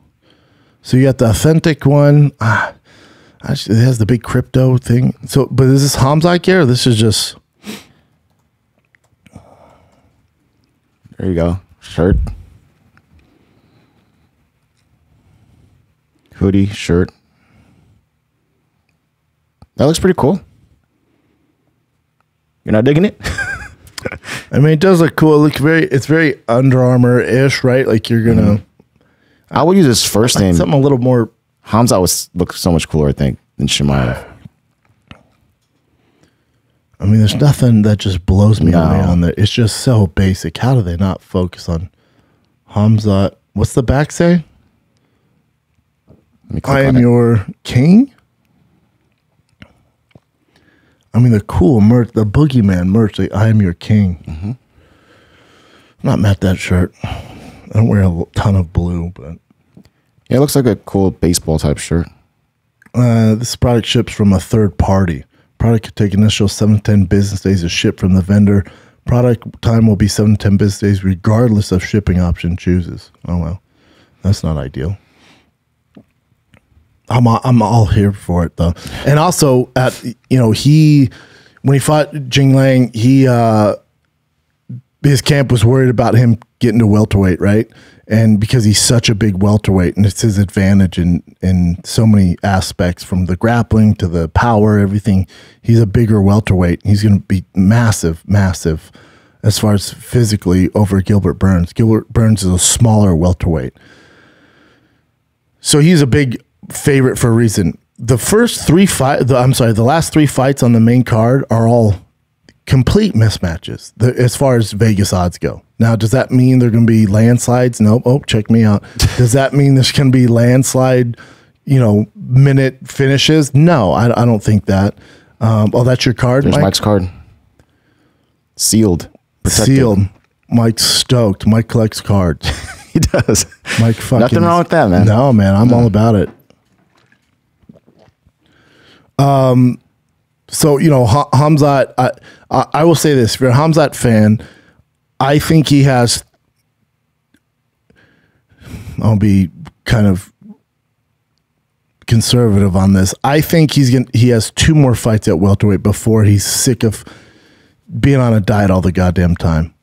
C: So you got the authentic one. Actually, it has the big crypto thing. So, but is this Khamzat gear? Or this is just.
D: There you go. Shirt. Hoodie, shirt. That looks pretty cool. You're not digging it?
C: I mean, it does look cool. It's very Under Armour-ish, right? Like you're gonna.
D: I would use his first name.
C: Something a little more.
D: Khamzat would look so much cooler, I think, than Chimaev.
C: I mean, there's nothing that just blows me away on that. It's just so basic. How do they not focus on Khamzat? What's the back say? I am your king? I mean, the cool merch, the Boogeyman merch, like, I am your king. I'm not mad at that shirt. I don't wear a ton of blue, but.
D: Yeah, it looks like a cool baseball type shirt.
C: This product ships from a third party. Product could take initial 7 to 10 business days to ship from the vendor. Product time will be 7 to 10 business days regardless of shipping option chooses. Oh, well. That's not ideal. I'm all here for it, though. And also, when he fought Jing Lang, his camp was worried about him getting to welterweight, right? And because he's such a big welterweight, and it's his advantage in so many aspects, from the grappling to the power, everything. He's a bigger welterweight. He's going to be massive, massive as far as physically over Gilbert Burns. Gilbert Burns is a smaller welterweight. So he's a big favorite for a reason. The last 3 fights on the main card are all complete mismatches as far as Vegas odds go. Now, does that mean they're going to be landslides? Nope. Oh, check me out. Does that mean there's going to be landslide, minute finishes? No, I don't think that. That's your card,
D: There's
C: Mike?
D: Mike's card. Sealed. Protected.
C: Sealed. Mike's stoked. Mike collects cards.
D: He does.
C: Mike fucking.
D: Nothing wrong with that, man.
C: No, man. I'm all about it. So, Khamzat, I will say this. If you're a Khamzat fan, I think he has, I'll be kind of conservative on this. I think he has 2 more fights at welterweight before he's sick of being on a diet all the goddamn time.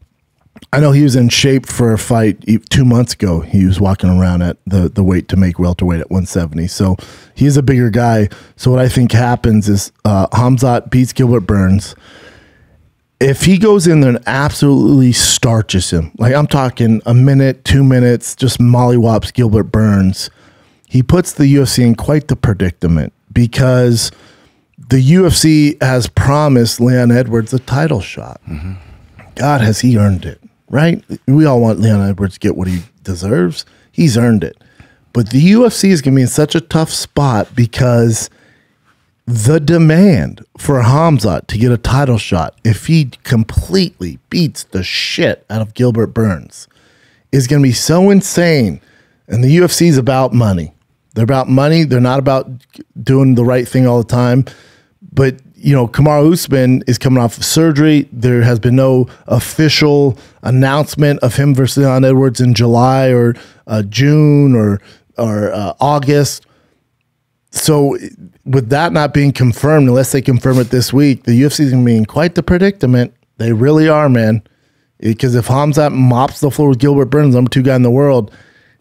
C: I know he was in shape for a fight 2 months ago. He was walking around at the weight to make welterweight at 170. So he's a bigger guy. So what I think happens is Khamzat beats Gilbert Burns. If he goes in there and absolutely starches him, like I'm talking a minute, 2 minutes, just mollywops Gilbert Burns, he puts the UFC in quite the predicament because the UFC has promised Leon Edwards a title shot. God, has he earned it, right? We all want Leon Edwards to get what he deserves. He's earned it. But the UFC is going to be in such a tough spot because the demand for Khamzat to get a title shot, if he completely beats the shit out of Gilbert Burns, is going to be so insane. And the UFC is about money. They're about money. They're not about doing the right thing all the time. But, you know, Kamaru Usman is coming off of surgery. There has been no official announcement of him versus Leon Edwards in July or June or August. So with that not being confirmed, unless they confirm it this week, the UFC is going to be in quite the predicament. They really are, man. Because if Khamzat mops the floor with Gilbert Burns, number 2 guy in the world,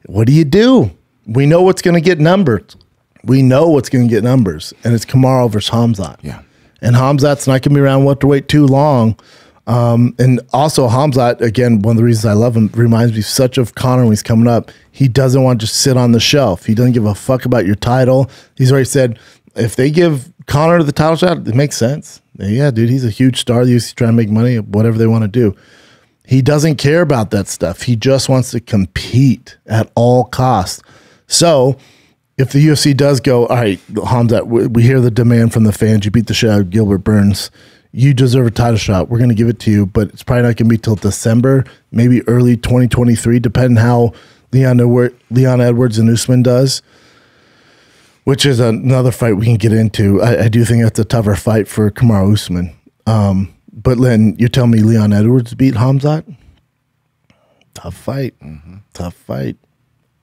C: what do? We know what's going to get numbers. We know what's going to get numbers, and it's Kamaru versus Khamzat.
D: Yeah.
C: And Khamzat's not going to be around welterweight too long. And also Khamzat, again, one of the reasons I love him, reminds me such of Conor when he's coming up. He doesn't want to just sit on the shelf. He doesn't give a fuck about your title. He's already said, if they give Conor the title shot, it makes sense. Yeah, dude, he's a huge star. The UFC's trying to make money, whatever they want to do. He doesn't care about that stuff. He just wants to compete at all costs. So if the UFC does go, all right, Khamzat, we hear the demand from the fans. You beat the shit out of Gilbert Burns. You deserve a title shot. We're going to give it to you, but it's probably not going to be till December, maybe early 2023, depending how Leon Edwards and Usman does, which is another fight we can get into. I do think that's a tougher fight for Kamaru Usman. But Len, you're telling me Leon Edwards beat Khamzat? Tough fight. Mm-hmm. Tough fight.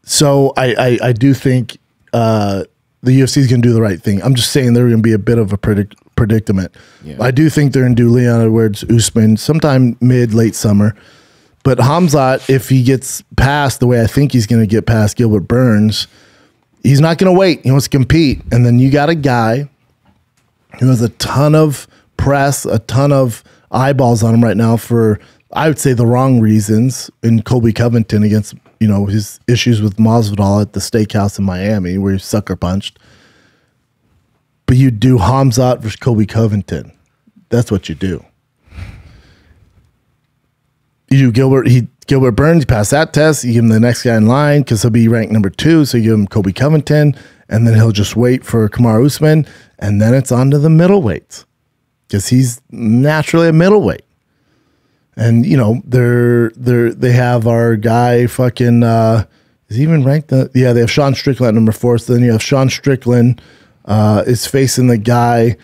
C: So I do think the UFC is going to do the right thing. I'm just saying they're going to be a bit of a predicament. Yeah. I do think they're going to do Leon Edwards, Usman sometime late summer. But Khamzat, if he gets past the way I think he's going to get past Gilbert Burns, he's not going to wait. He wants to compete. And then you got a guy who has a ton of press, a ton of eyeballs on him right now for, I would say, the wrong reasons, in Colby Covington against, you know, his issues with Masvidal at the steakhouse in Miami where he sucker punched. But you do Khamzat versus Colby Covington. That's what you do. You do Gilbert Burns, you pass that test, you give him the next guy in line because he'll be ranked number 2, so you give him Colby Covington, and then he'll just wait for Kamaru Usman, and then it's on to the middleweights because he's naturally a middleweight. And, you know, they have our guy fucking, is he even ranked? They have Sean Strickland at number 4, so then you have Sean Strickland is facing the guy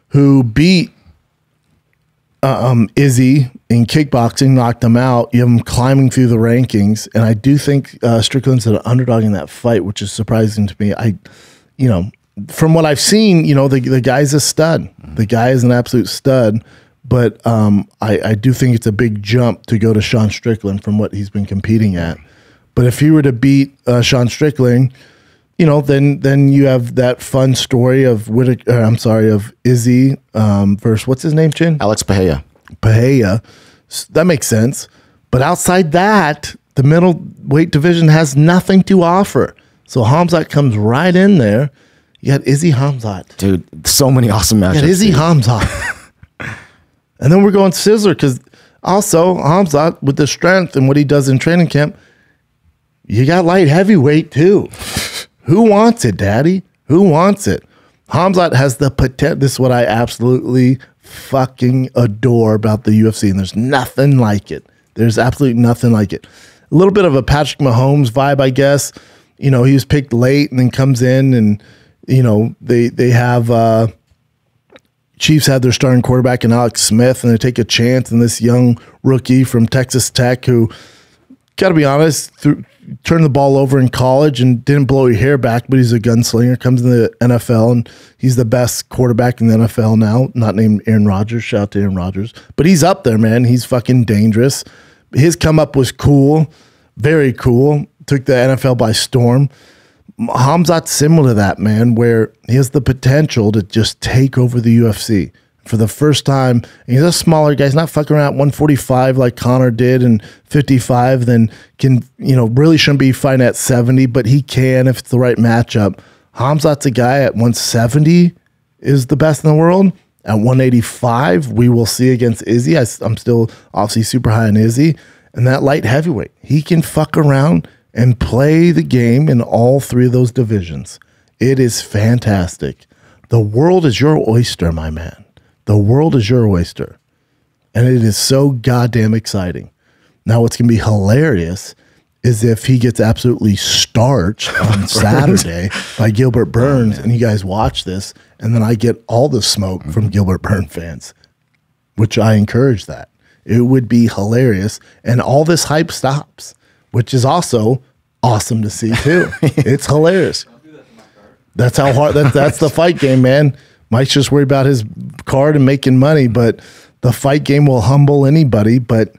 C: who beat Izzy in kickboxing, knocked him out. You have him climbing through the rankings, and I do think Strickland's an underdog in that fight, which is surprising to me. You know, from what I've seen, you know, the guy's a stud. The guy is an absolute stud, but I do think it's a big jump to go to Sean Strickland from what he's been competing at. But if he were to beat Sean Strickland, you know, then you have that fun story of Izzy versus what's his name, Chin?
D: Alex Pereira.
C: That makes sense. But outside that, the middleweight division has nothing to offer. So Khamzat comes right in there. You got Izzy Khamzat.
D: Dude, so many awesome matchups.
C: You got Izzy Khamzat. And then we're going Sizzler because also Khamzat, with the strength and what he does in training camp, you got light heavyweight too. Who wants it, Daddy? Who wants it? Khamzat has the potential. This is what I absolutely fucking adore about the UFC, and there's nothing like it. There's absolutely nothing like it. A little bit of a Patrick Mahomes vibe, I guess. You know, he was picked late and then comes in, and you know they have Chiefs had their starting quarterback in Alex Smith, and they take a chance in this young rookie from Texas Tech who, got to be honest, turned the ball over in college and didn't blow your hair back, but he's a gunslinger, comes in the NFL, and he's the best quarterback in the NFL now, not named Aaron Rodgers. Shout out to Aaron Rodgers. But he's up there, man. He's fucking dangerous. His come up was cool, very cool. Took the NFL by storm. Khamzat's similar to that, man, where he has the potential to just take over the UFC. For the first time, he's a smaller guy. He's not fucking around at 145 like Conor did, and 55. Then can, you know, really shouldn't be fighting at 70, but he can if it's the right matchup. Khamzat's a guy at 170 is the best in the world. At 185, we will see against Izzy. I'm still obviously super high on Izzy, and that light heavyweight, he can fuck around and play the game in all 3 of those divisions. It is fantastic. The world is your oyster, my man. The world is your oyster. And it is so goddamn exciting. Now, what's going to be hilarious is if he gets absolutely starched on Saturday by Gilbert Burns, and you guys watch this, and then I get all the smoke from Gilbert Burns fans, which I encourage that. It would be hilarious, and all this hype stops, which is also awesome to see too. It's hilarious. That's how hard. That's the fight game, man. Mike's just worried about his card and making money, but the fight game will humble anybody. But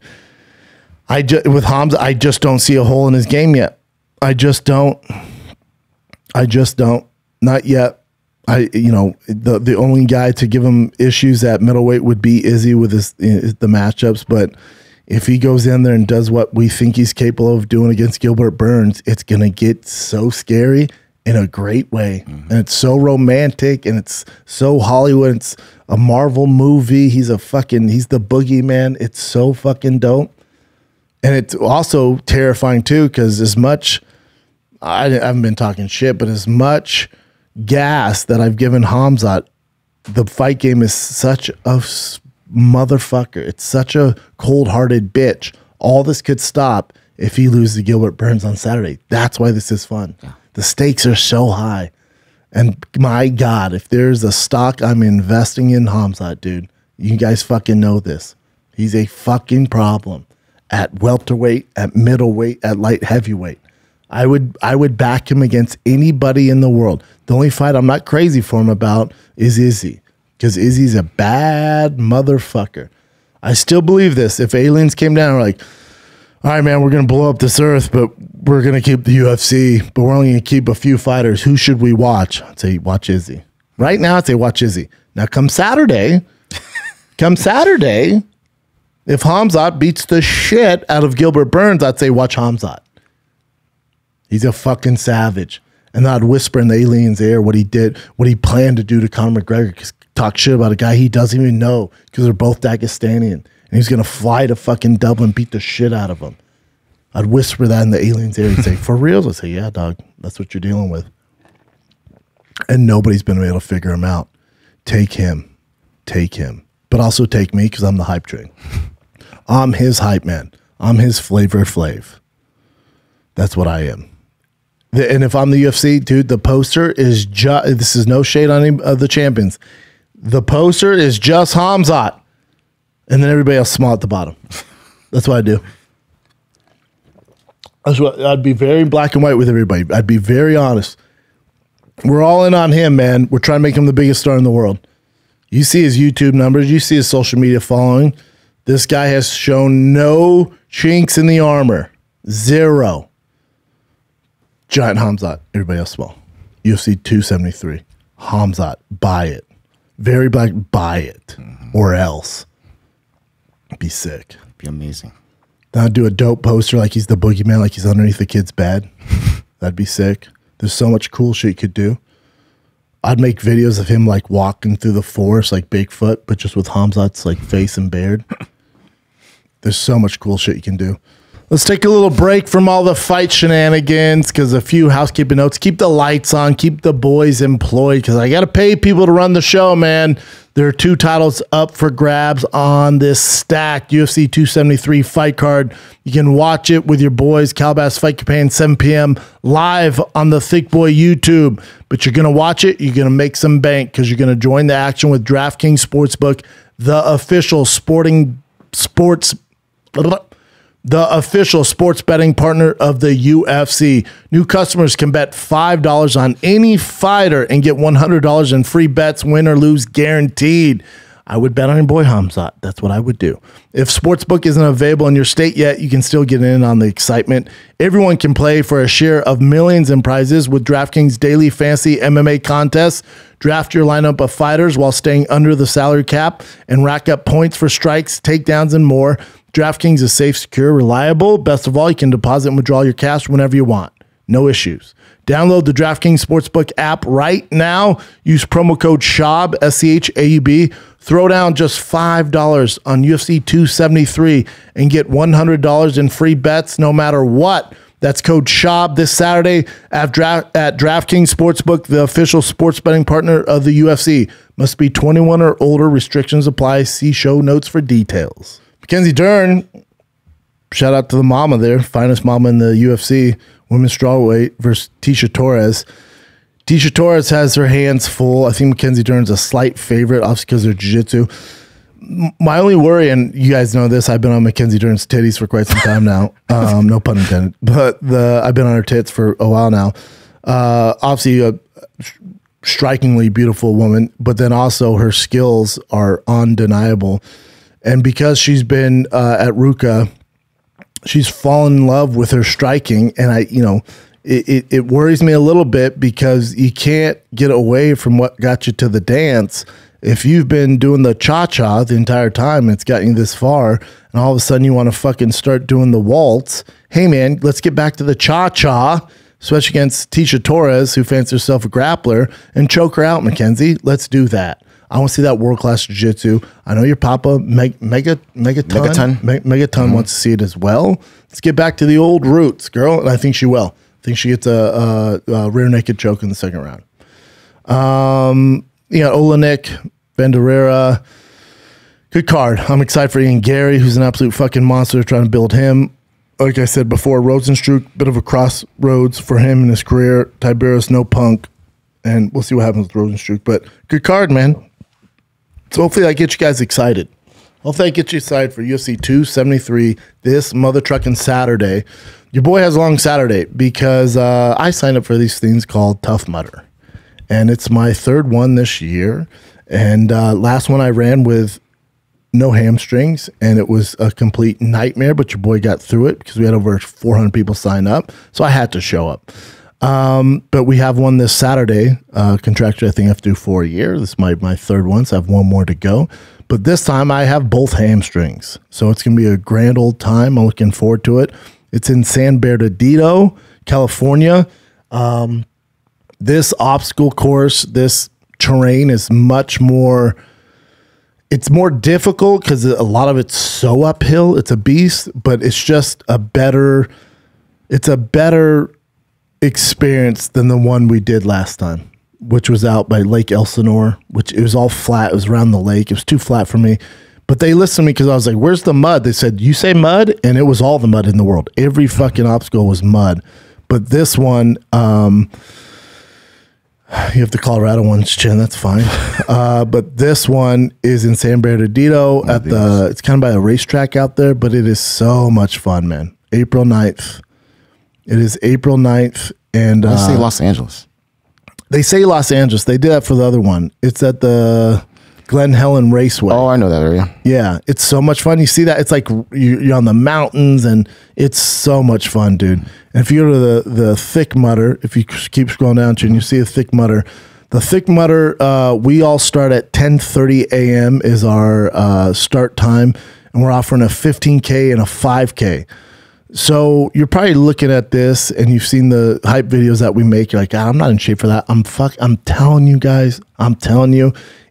C: with Hamza, I just don't see a hole in his game yet. I just don't. Not yet. The only guy to give him issues at middleweight would be Izzy with the matchups. But if he goes in there and does what we think he's capable of doing against Gilbert Burns, it's gonna get so scary in a great way. And it's so romantic and it's so Hollywood. It's a Marvel movie. He's the boogeyman. It's so fucking dope. And it's also terrifying too, because as much, I haven't been talking shit, but as much gas that I've given Hamzat, the fight game is such a motherfucker. It's such a cold-hearted bitch. All this could stop if he loses to Gilbert Burns on Saturday. That's why this is fun. Yeah. The stakes are so high. And my God, if there's a stock I'm investing in Hamzat, dude, you guys fucking know this. He's a fucking problem at welterweight, at middleweight, at light heavyweight. I would back him against anybody in the world. The only fight I'm not crazy for him about is Izzy, because Izzy's a bad motherfucker. I still believe this. If aliens came down and were like, all right, man, we're going to blow up this earth, but we're going to keep the UFC, but we're only going to keep a few fighters. Who should we watch? I'd say watch Izzy. Right now, I'd say watch Izzy. Now, come Saturday, if Hamzat beats the shit out of Gilbert Burns, I'd say watch Hamzat. He's a fucking savage. And I'd whisper in the alien's ear what he did, what he planned to do to Conor McGregor, talk shit about a guy he doesn't even know because they're both Dagestanian. And he's going to fly to fucking Dublin and beat the shit out of him. I'd whisper that in the alien's ear and say, for real? I'd say, yeah, dog, that's what you're dealing with. And nobody's been able to figure him out. Take him. But also take me because I'm the hype train. I'm his hype man. I'm his Flavor Flav. That's what I am. And if I'm the UFC, dude, the poster is just, this is no shade on any of the champions. The poster is just Hamzat. And then everybody else small at the bottom. That's what I do. That's what I'd be very black and white with everybody. I'd be very honest. We're all in on him, man. We're trying to make him the biggest star in the world. You see his YouTube numbers. You see his social media following. This guy has shown no chinks in the armor. Zero. Giant Hamzat. Everybody else small. UFC 273. Hamzat. Buy it. Very black. Buy it. Or else. Be sick.
D: Be amazing.
C: Then I'd do a dope poster like he's the boogeyman, like he's underneath the kid's bed. That'd be sick. There's so much cool shit you could do. I'd make videos of him like walking through the forest like Bigfoot, but just with Hamzat's like face and beard. There's so much cool shit you can do. Let's take a little break from all the fight shenanigans because a few housekeeping notes. Keep the lights on. Keep the boys employed because I got to pay people to run the show, man. There are 2 titles up for grabs on this stacked UFC 273 fight card. You can watch it with your boys, Calabas Fight Campaign, 7 p.m. live on the Thick Boy YouTube. But you're going to watch it. You're going to make some bank because you're going to join the action with DraftKings Sportsbook, the official sports betting partner of the UFC. New customers can bet $5 on any fighter and get $100 in free bets, win or lose guaranteed. I would bet on your boy Hamzat. That's what I would do. If Sportsbook isn't available in your state yet, you can still get in on the excitement. Everyone can play for a share of millions in prizes with DraftKings daily fantasy MMA contests. Draft your lineup of fighters while staying under the salary cap and rack up points for strikes, takedowns, and more. DraftKings is safe, secure, reliable. Best of all, you can deposit and withdraw your cash whenever you want. No issues. Download the DraftKings Sportsbook app right now. Use promo code SCHAUB, S-C-H-A-U-B. Throw down just $5 on UFC 273 and get $100 in free bets no matter what. That's code Schaub this Saturday at DraftKings Sportsbook, the official sports betting partner of the UFC. Must be 21 or older. Restrictions apply. See show notes for details. Mackenzie Dern, shout out to the mama there, finest mama in the UFC, women's strawweight versus Tecia Torres. Tecia Torres has her hands full. I think Mackenzie Dern's a slight favorite, obviously because of her jiu-jitsu. My only worry, and you guys know this, I've been on Mackenzie Dern's titties for quite some time now. No pun intended. But I've been on her tits for a while now. Obviously, a strikingly beautiful woman, but then also her skills are undeniable. And because she's been at Ruka, she's fallen in love with her striking. And it worries me a little bit because you can't get away from what got you to the dance. If you've been doing the cha-cha the entire time, it's gotten you this far, and all of a sudden you want to fucking start doing the waltz. Hey, man, let's get back to the cha-cha, especially against Tecia Torres, who fancies herself a grappler, and choke her out, Mackenzie. Let's do that. I want to see that world-class jiu-jitsu. I know your papa, Megaton wants to see it as well. Let's get back to the old roots, girl, and I think she will. I think she gets a rear naked choke in the second round. Olenek, Banderera, good card. I'm excited for Ian Gary, who's an absolute fucking monster, trying to build him. Like I said before, Rosenstruck, bit of a crossroads for him in his career. Tiberius, no punk, and we'll see what happens with Rosenstruck. But good card, man. So hopefully that gets you guys excited. Hopefully that gets you excited for UFC 273 this mother trucking Saturday. Your boy has a long Saturday because I signed up for these things called Tough Mudder. And it's my third one this year. And last one I ran with no hamstrings, and it was a complete nightmare, but your boy got through it because we had over 400 people sign up. So I had to show up. But we have one this Saturday. Contractually, I think I have to do 4 a year. This is my third one, so I have one more to go. But this time I have both hamstrings. So it's going to be a grand old time. I'm looking forward to it. It's in San Bernardino, California. This obstacle course, this terrain is much more, it's more difficult because a lot of it's so uphill. It's a beast, but it's just a better experience than the one we did last time, which was out by Lake Elsinore, which it was all flat. It was around the lake. It was too flat for me. But they listened to me because I was like, where's the mud? They said, you say mud? And it was all the mud in the world. Every fucking obstacle was mud. But this one, you have the Colorado ones, Chin. That's fine. But this one is in San Bernardino it's kind of by a racetrack out there, but it is so much fun, man. April 9th. It is April 9th. And
D: I say Los Angeles.
C: They say Los Angeles. They did that for the other one. It's at the Glen Helen Raceway.
D: Oh, I know that area.
C: Yeah, it's so much fun. You see that? It's like you're on the mountains, and it's so much fun, dude. And if you go to the Thick Mudder, if you keep scrolling down to and you see a Thick Mudder, the Thick Mudder, we all start at 10:30 a.m. is our start time, and we're offering a 15K and a 5K. So you're probably looking at this, and you've seen the hype videos that we make. You're like, I'm not in shape for that. I'm telling you guys,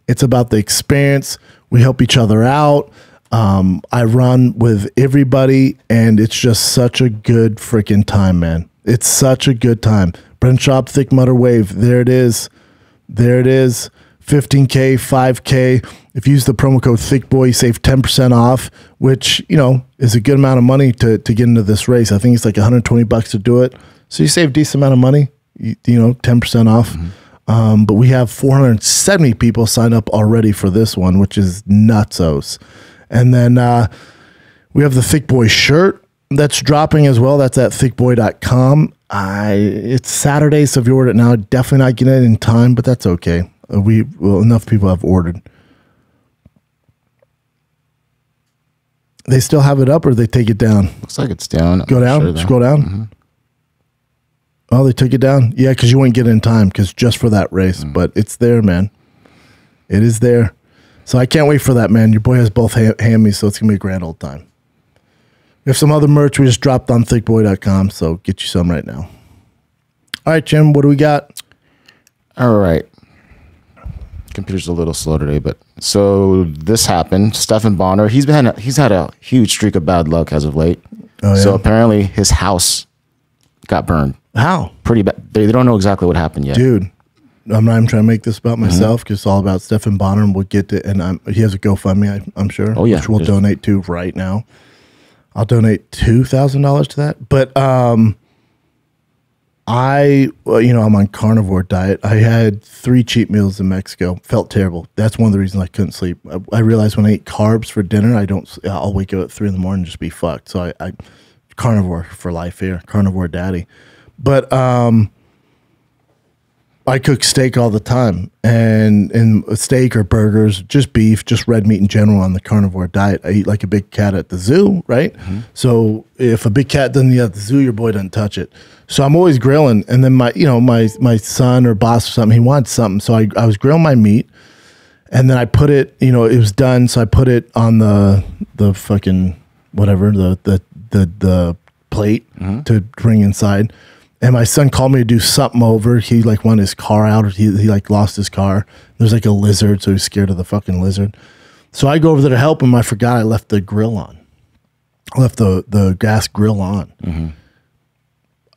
C: it's about the experience. We help each other out. I run with everybody, and it's just such a good freaking time, man. It's such a good time. Brent Schaub, Thick Mudder Wave. There it is. 15K, 5K. If you use the promo code ThickBoy, you save 10% off, which, is a good amount of money to get into this race. I think it's like $120 to do it. So you save a decent amount of money, 10% off. Mm-hmm. But we have 470 people sign up already for this one, which is nutsos. And then we have the Thick Boy shirt that's dropping as well. That's at thickboy.com. It's Saturday, so if you order it now, definitely not getting it in time, but that's okay. Enough people have ordered. They still have it up, or they take it down?
D: Looks like it's down.
C: Go down? Sure, scroll down? Mm-hmm. Oh, they took it down? Yeah, because you wouldn't get it in time, because just for that race. But it's there, man. It is there. So I can't wait for that, man. Your boy has both hammies, so it's going to be a grand old time. We have some other merch we just dropped on thickboy.com, so get you some right now. All right, Jim, what do we got?
D: All right. Computer's a little slow today, but so this happened. Stephan Bonnar, he's had a huge streak of bad luck as of late. Oh, yeah. So apparently his house got burned.
C: How?
D: Pretty bad. They don't know exactly what happened yet.
C: Dude, I'm not even trying to make this about myself because it's all about Stephan Bonnar, and we'll get to, and he has a GoFundMe, I'm sure.
D: Oh, yeah.
C: Which we'll donate to right now. I'll donate $2,000 to that. But I'm on carnivore diet. I had 3 cheat meals in Mexico. Felt terrible. That's one of the reasons I couldn't sleep. I realized when I eat carbs for dinner, I'll wake up at 3 in the morning and just be fucked. So I carnivore for life here, carnivore daddy. But I cook steak all the time, and steak or burgers, just beef, just red meat in general on the carnivore diet. I eat like a big cat at the zoo, right? Mm-hmm. So if a big cat doesn't eat at the zoo, your boy doesn't touch it. So I'm always grilling, and then my son or boss or something, he wanted something, so I was grilling my meat, and then I put it, it was done, so I put it on the fucking whatever the plate to bring inside. And my son called me to do something over. He wanted his car out, or he lost his car. There's a lizard, so he's scared of the fucking lizard. So I go over there to help him. I forgot I left the grill on. I left the gas grill on. Mm-hmm.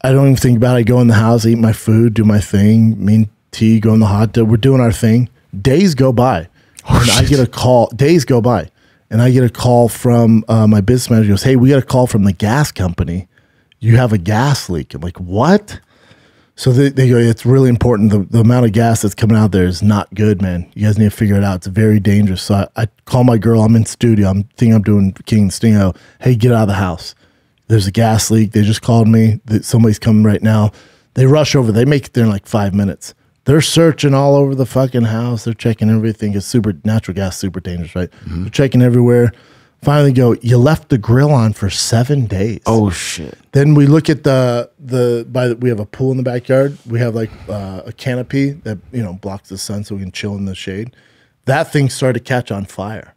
C: I don't even think about it. I go in the house, eat my food, do my thing. Me and T go in the hot tub. We're doing our thing. Days go by. And I get a call. Days go by. And I get a call from my business manager. He goes, hey, we got a call from the gas company. You have a gas leak. I'm like, what? So they go, it's really important. The amount of gas that's coming out there is not good, man. You guys need to figure it out. It's very dangerous. So I call my girl. I'm in studio. I'm doing King and Sting. I go, hey, get out of the house. There's a gas leak. They just called me. Somebody's coming right now. They rush over. They make it there in 5 minutes. They're searching all over the fucking house. They're checking everything. It's natural gas, super dangerous, right? Mm-hmm. They're checking everywhere. Finally go, you left the grill on for 7 days.
D: Oh, shit.
C: Then we look at we have a pool in the backyard. We have a canopy that, blocks the sun so we can chill in the shade. That thing started to catch on fire.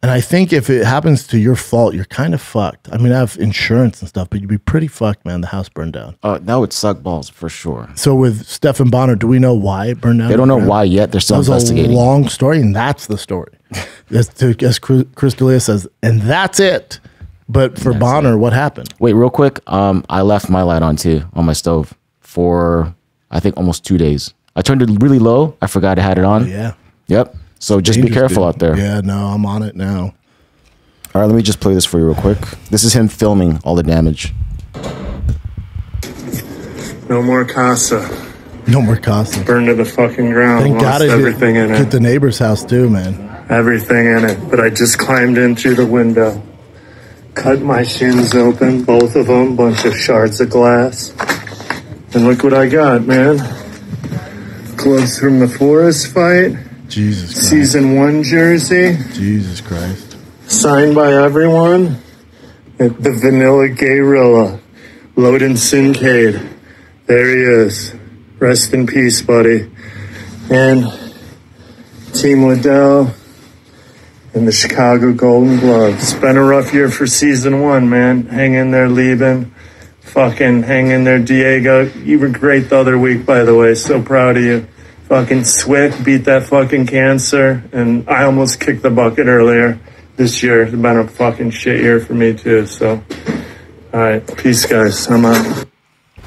C: And I think if it happens to your fault, you're kind of fucked. I mean, I have insurance and stuff, but you'd be pretty fucked, man. The house burned down.
D: That would suck balls for sure.
C: So with Stephan Bonnar, do we know why it burned down?
D: They don't know why yet. They're still investigating.
C: That was a long story, and that's the story. as Chris D'Elia says, and that's it. But for Bonnar, what happened?
D: Wait, real quick. I left my light on too, on my stove for, I think, almost 2 days. I turned it really low. I forgot I had it on.
C: Oh, yeah.
D: Yep. So just be careful out there.
C: Yeah, no, I'm on it now.
D: All right, let me just play this for you real quick. This is him filming all the damage.
F: No more casa.
C: No more casa.
F: Burned to the fucking ground.
C: Thank God
F: everything in it.
C: Get the neighbor's house too, man.
F: Everything in it. But I just climbed in through the window. Cut my shins open, both of them. Bunch of shards of glass. And look what I got, man. Gloves from the Forest fight.
C: Jesus Christ.
F: Season 1 jersey.
C: Jesus Christ.
F: Signed by everyone. The Vanilla Gayrilla. Loden Sincade. There he is. Rest in peace, buddy. And Team Liddell and the Chicago Golden Gloves. It's been a rough year for season 1, man. Hang in there, Lieben. Fucking hang in there, Diego. You were great the other week, by the way. So proud of you. Fucking Swick beat that fucking cancer. And I almost kicked the bucket earlier this year. It's been a fucking shit year for me, too. So, all right. Peace, guys. I'm out.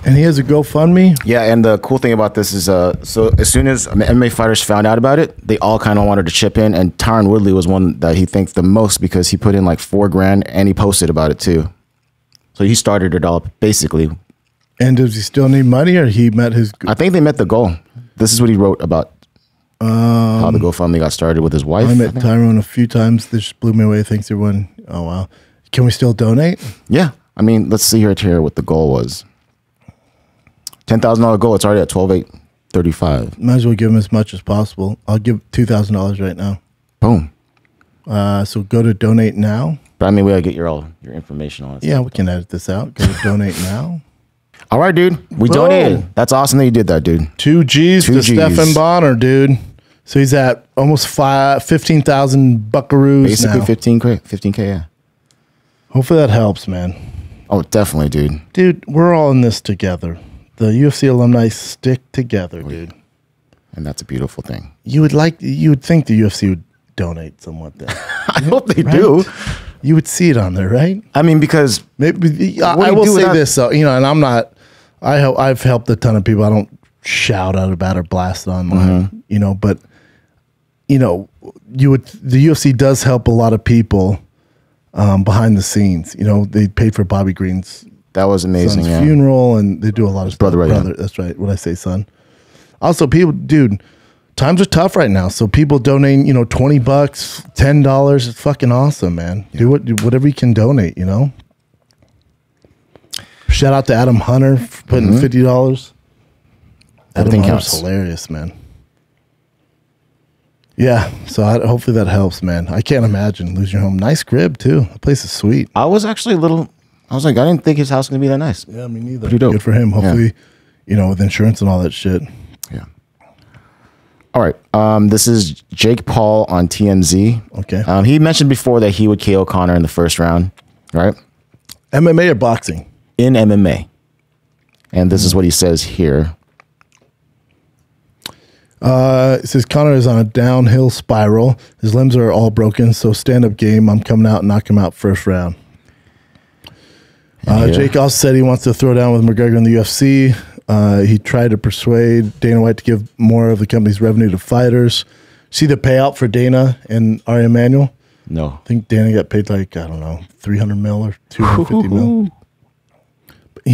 C: And he has a GoFundMe?
D: Yeah, and the cool thing about this is, so as soon as MMA fighters found out about it, they all kind of wanted to chip in, and Tyron Woodley was one that he thanked the most because he put in $4,000, and he posted about it too. So he started it all, basically.
C: And does he still need money, or he met his...
D: I think they met the goal. This is what he wrote about how the GoFundMe got started with his wife.
C: I met Tyron a few times. This just blew me away. Thanks, everyone. Oh, wow. Can we still donate?
D: Yeah. I mean, let's see right here what the goal was. $10,000 goal. It's already at $12,835.
C: Might as well give him as much as possible. I'll give $2,000 right now.
D: Boom.
C: So go to donate now.
D: But I mean, we gotta get your information on it.
C: Yeah, we can edit this out. Go to donate now.
D: All right, dude. We donated. That's awesome that you did that, dude.
C: 2 G's to Stephan Bonnar, dude. So he's at almost 15,000 buckaroos
D: Basically
C: now.
D: 15K, yeah.
C: Hopefully that helps, man.
D: Oh, definitely, dude.
C: Dude, we're all in this together. The UFC alumni stick together, dude.
D: And that's a beautiful thing.
C: You would think the UFC would donate somewhat then.
D: I hope they do.
C: You would see it on there, right?
D: I mean, because
C: maybe I will say this though, and I'm not I've helped a ton of people. I don't shout out about or blast online, you know, but you know, the UFC does help a lot of people behind the scenes. You know, they paid for Bobby Green's
D: That was amazing.
C: son's funeral, and they do a lot of stuff.
D: brother.
C: That's right. What I say, son. Also, people, dude, times are tough right now. So people donating, you know, $20, $10. It's fucking awesome, man. Do whatever you can donate. You know. Shout out to Adam Hunter for putting $50. Adam
D: Everything
C: Hunter's
D: counts.
C: hilarious, man. Yeah, so hopefully that helps, man. I can't imagine losing your home. Nice crib too. The place is sweet.
D: I was actually I was like, I didn't think his house was gonna be that nice.
C: Yeah, me neither.
D: Pretty dope.
C: Good for him. Hopefully, you know, with insurance and all that shit.
D: Yeah. All right. This is Jake Paul on TMZ.
C: Okay.
D: He mentioned before that he would KO Conor in the first round, right?
C: MMA or boxing?
D: In MMA. And this is what he says here.
C: It says Conor is on a downhill spiral. His limbs are all broken, so stand-up game. I'm coming out and knock him out first round. Jake also said he wants to throw down with McGregor in the UFC. He tried to persuade Dana White to give more of the company's revenue to fighters. See the payout for Dana and Ari Emanuel?
D: No.
C: I think Dana got paid like, I don't know, 300 mil or 250 mil.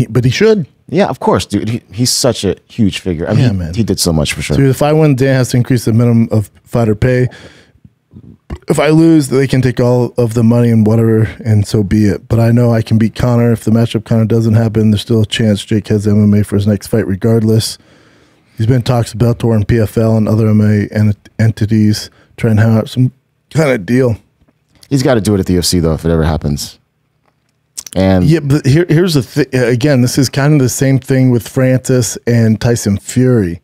C: But he should.
D: Yeah, of course, dude. He's such a huge figure. I mean,
C: man.
D: he did so much for sure.
C: So if I win, Dan has to increase the minimum of fighter pay. If I lose, they can take all of the money and whatever, and so be it. But I know I can beat Conor. If the matchup kind of doesn't happen, there's still a chance Jake has MMA for his next fight regardless. He's been in talks with Bellator and PFL and other MMA entities trying to have some kind of deal.
D: He's got to do it at the UFC, though, if it ever happens. And
C: Yeah, but here's the thing. Again, this is kind of the same thing with Francis and Tyson Fury.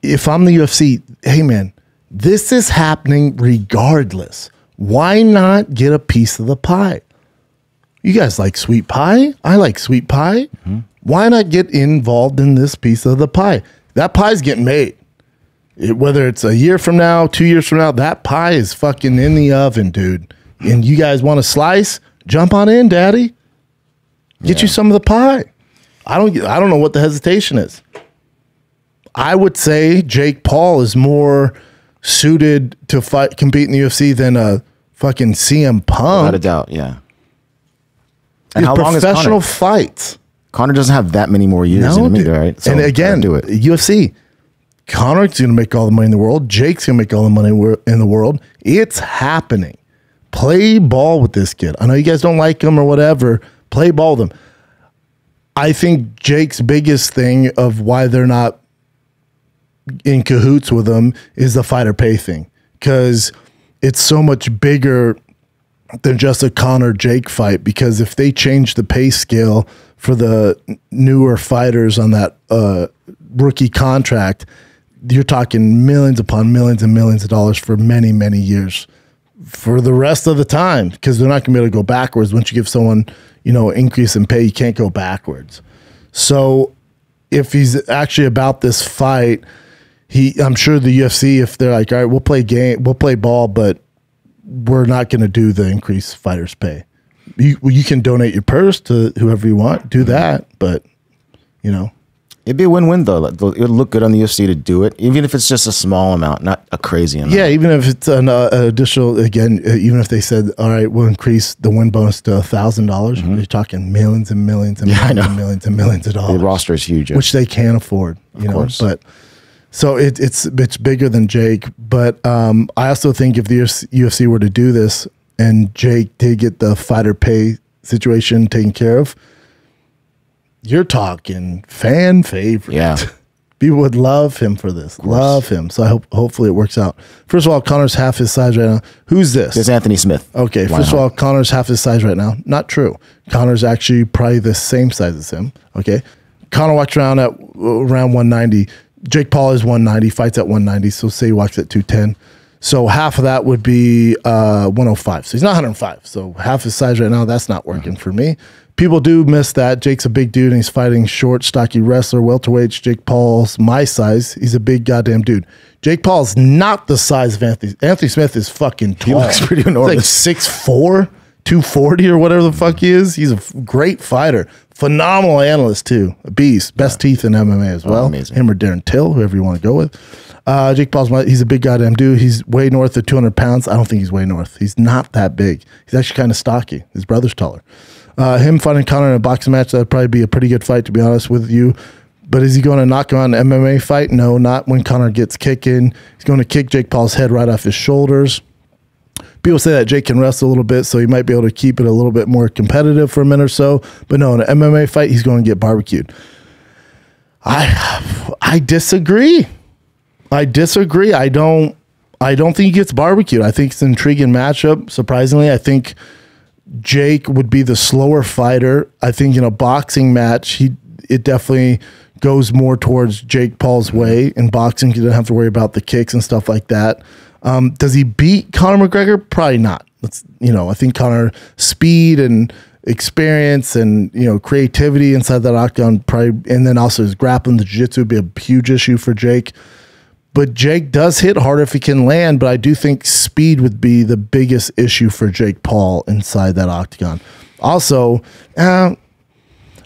C: If I'm the UFC, hey, man, this is happening regardless. Why not get a piece of the pie? You guys like sweet pie? I like sweet pie. Why not get involved in this piece of the pie? That pie's getting made. Whether it's a year from now, 2 years from now, that pie is fucking in the oven, dude. And you guys want a slice? Jump on in, daddy. Get you some of the pie. I don't know what the hesitation is. I would say Jake Paul is more suited to compete in the UFC than a fucking CM Punk.
D: without a doubt, yeah. And
C: These
D: how long is
C: professional
D: Conor?
C: fights.
D: Conor doesn't have that many more years in him
C: dude.
D: either, right? So
C: and again,
D: do it.
C: UFC. Conor's going to make all the money in the world. Jake's going to make all the money in the world. It's happening. Play ball with this kid. I know you guys don't like him or whatever. Play ball with him. I think Jake's biggest thing of why they're not in cahoots with him is the fighter pay thing, because it's so much bigger than just a Conor Jake fight. Because if they change the pay scale for the newer fighters on that rookie contract, you're talking millions upon millions and millions of dollars for many, many years for the rest of the time, because they're not going to be able to go backwards. Once you give someone, you know, increase in pay, you can't go backwards. So if he's actually about this fight, I'm sure the UFC, if they're like, all right, we'll play ball, but we're not going to do the increased fighters pay. You can donate your purse to whoever you want, do that, but you know.
D: It'd be a win-win, though. It would look good on the UFC to do it, even if it's just a small amount, not a crazy amount.
C: Yeah, even if it's an additional, again, even if they said, all right, we'll increase the win bonus to $1,000, you're talking millions and millions and millions and millions and millions of dollars.
D: The roster is huge.
C: Which they can't afford, you know.
D: course.
C: But so it's bigger than Jake. But I also think if the UFC were to do this and Jake did get the fighter pay situation taken care of, you're talking fan favorite.
D: Yeah.
C: People would love him for this. Love him. So hopefully it works out. First of all, Conor's half his size right now. Who's this?
D: There's Anthony Smith.
C: Okay, first of all, Conor's half his size right now. Not true. Conor's actually probably the same size as him. Okay. Conor walks around at around 190. Jake Paul is 190, fights at 190. So say he walks at 210. So half of that would be 105. So he's not 105. So half his size right now, that's not working for me. People do miss that. Jake's a big dude and he's fighting short, stocky wrestler, welterweights. Jake Paul's my size. He's a big goddamn dude. Jake Paul's not the size of Anthony. Anthony Smith is fucking tall.
D: He looks pretty enormous.
C: He's like 6'4", 240 or whatever the fuck he is. He's a great fighter. Phenomenal analyst, too. A beast. Best teeth in MMA as well.
D: Amazing.
C: Him or Darren Till, whoever you want to go with. Jake Paul's, he's a big goddamn dude. He's way north of 200 pounds. I don't think he's way north. He's not that big. He's actually kind of stocky. His brother's taller. Him fighting Conor in a boxing match, that would probably be a pretty good fight, to be honest with you. But is he going to knock him out in an MMA fight? No, not when Conor gets kicking. He's going to kick Jake Paul's head right off his shoulders. People say that Jake can wrestle a little bit, so he might be able to keep it a little bit more competitive for a minute or so. But no, in an MMA fight, he's going to get barbecued. I disagree. I don't think he gets barbecued. I think it's an intriguing matchup. Surprisingly, I think Jake would be the slower fighter. I think in a boxing match, it definitely goes more towards Jake Paul's way. In boxing, you don't have to worry about the kicks and stuff like that. Does he beat Conor McGregor? Probably not. I think Conor speed and experience and creativity inside that octagon probably, and then also his grappling, the jiu-jitsu would be a huge issue for Jake. But Jake does hit harder if he can land, but I do think speed would be the biggest issue for Jake Paul inside that octagon. Also, I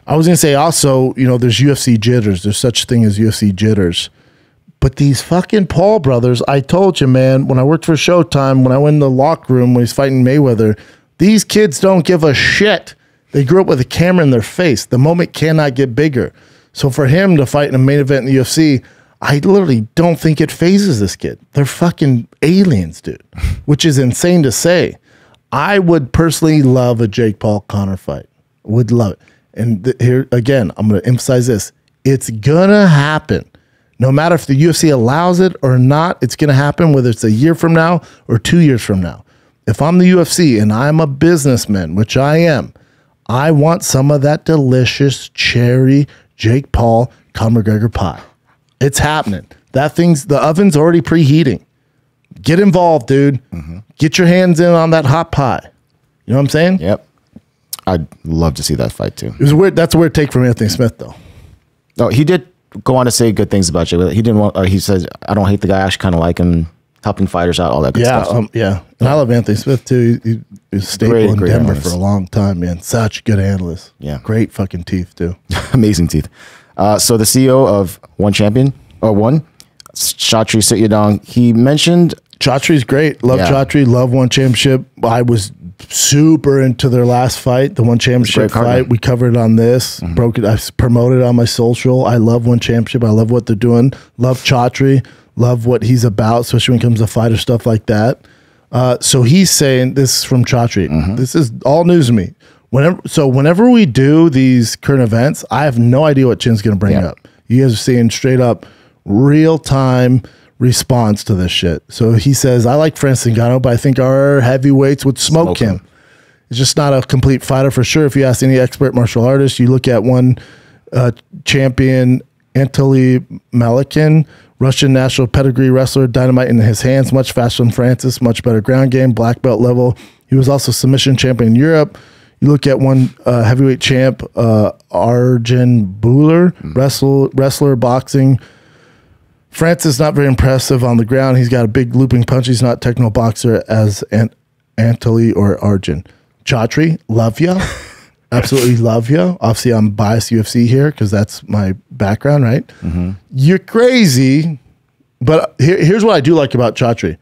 C: was going to say also, there's UFC jitters. There's such a thing as UFC jitters. But these fucking Paul brothers, I told you, man, when I worked for Showtime, when I went in the locker room when he's fighting Mayweather, these kids don't give a shit. They grew up with a camera in their face. The moment cannot get bigger. So for him to fight in a main event in the UFC, I literally don't think it phases this kid. They're fucking aliens, dude, which is insane to say. I would personally love a Jake Paul Conor fight. Would love it. And here, again, I'm going to emphasize this. It's going to happen. No matter if the UFC allows it or not, it's going to happen, whether it's a year from now or 2 years from now. If I'm the UFC and I'm a businessman, which I am, I want some of that delicious cherry Jake Paul Conor McGregor pie. It's happening. The oven's already preheating. Get involved, dude. Mm-hmm. Get your hands in on that hot pie. You know what I'm saying?
D: Yep. I'd love to see that fight too.
C: It was weird. That's a weird take from Anthony Smith, though.
D: No, he did go on to say good things about you. He didn't want. He says, "I don't hate the guy. I actually kind of like him, helping fighters out, all that good stuff."
C: Yeah. And I love Anthony Smith too. He was a staple in Denver analyst for a long time, man. Such a good analyst.
D: Yeah,
C: great fucking teeth too.
D: Amazing teeth. So the CEO of One, Chatri Sityodtang, he mentioned
C: Chatri's great. Love Chatri. Love One Championship. I was super into their last fight, the One Championship fight. We covered it on this. Mm-hmm. Broke it. I promoted it on my social. I love One Championship. I love what they're doing. Love Chatri. Love what he's about, especially when it comes to fighter stuff like that. So he's saying, this is from Chatri. Mm-hmm. This is all news to me. Whenever we do these current events, I have no idea what Chin's going to bring up. You guys are seeing straight up real-time response to this shit. So he says, I like Francis Ngannou, but I think our heavyweights would smoke him. It's just not a complete fighter for sure. If you ask any expert martial artist, you look at one champion, Anatoly Malikin, Russian national pedigree wrestler, dynamite in his hands, much faster than Francis, much better ground game, black belt level. He was also submission champion in Europe. You look at one heavyweight champ, Arjen Buller, wrestler, boxing. Francis not very impressive on the ground. He's got a big looping punch. He's not a technical boxer as Anatoly or Arjen. Chatri, love ya. Absolutely love you. Obviously, I'm biased UFC here because that's my background, right? Mm-hmm. You're crazy, but here's what I do like about Chatri.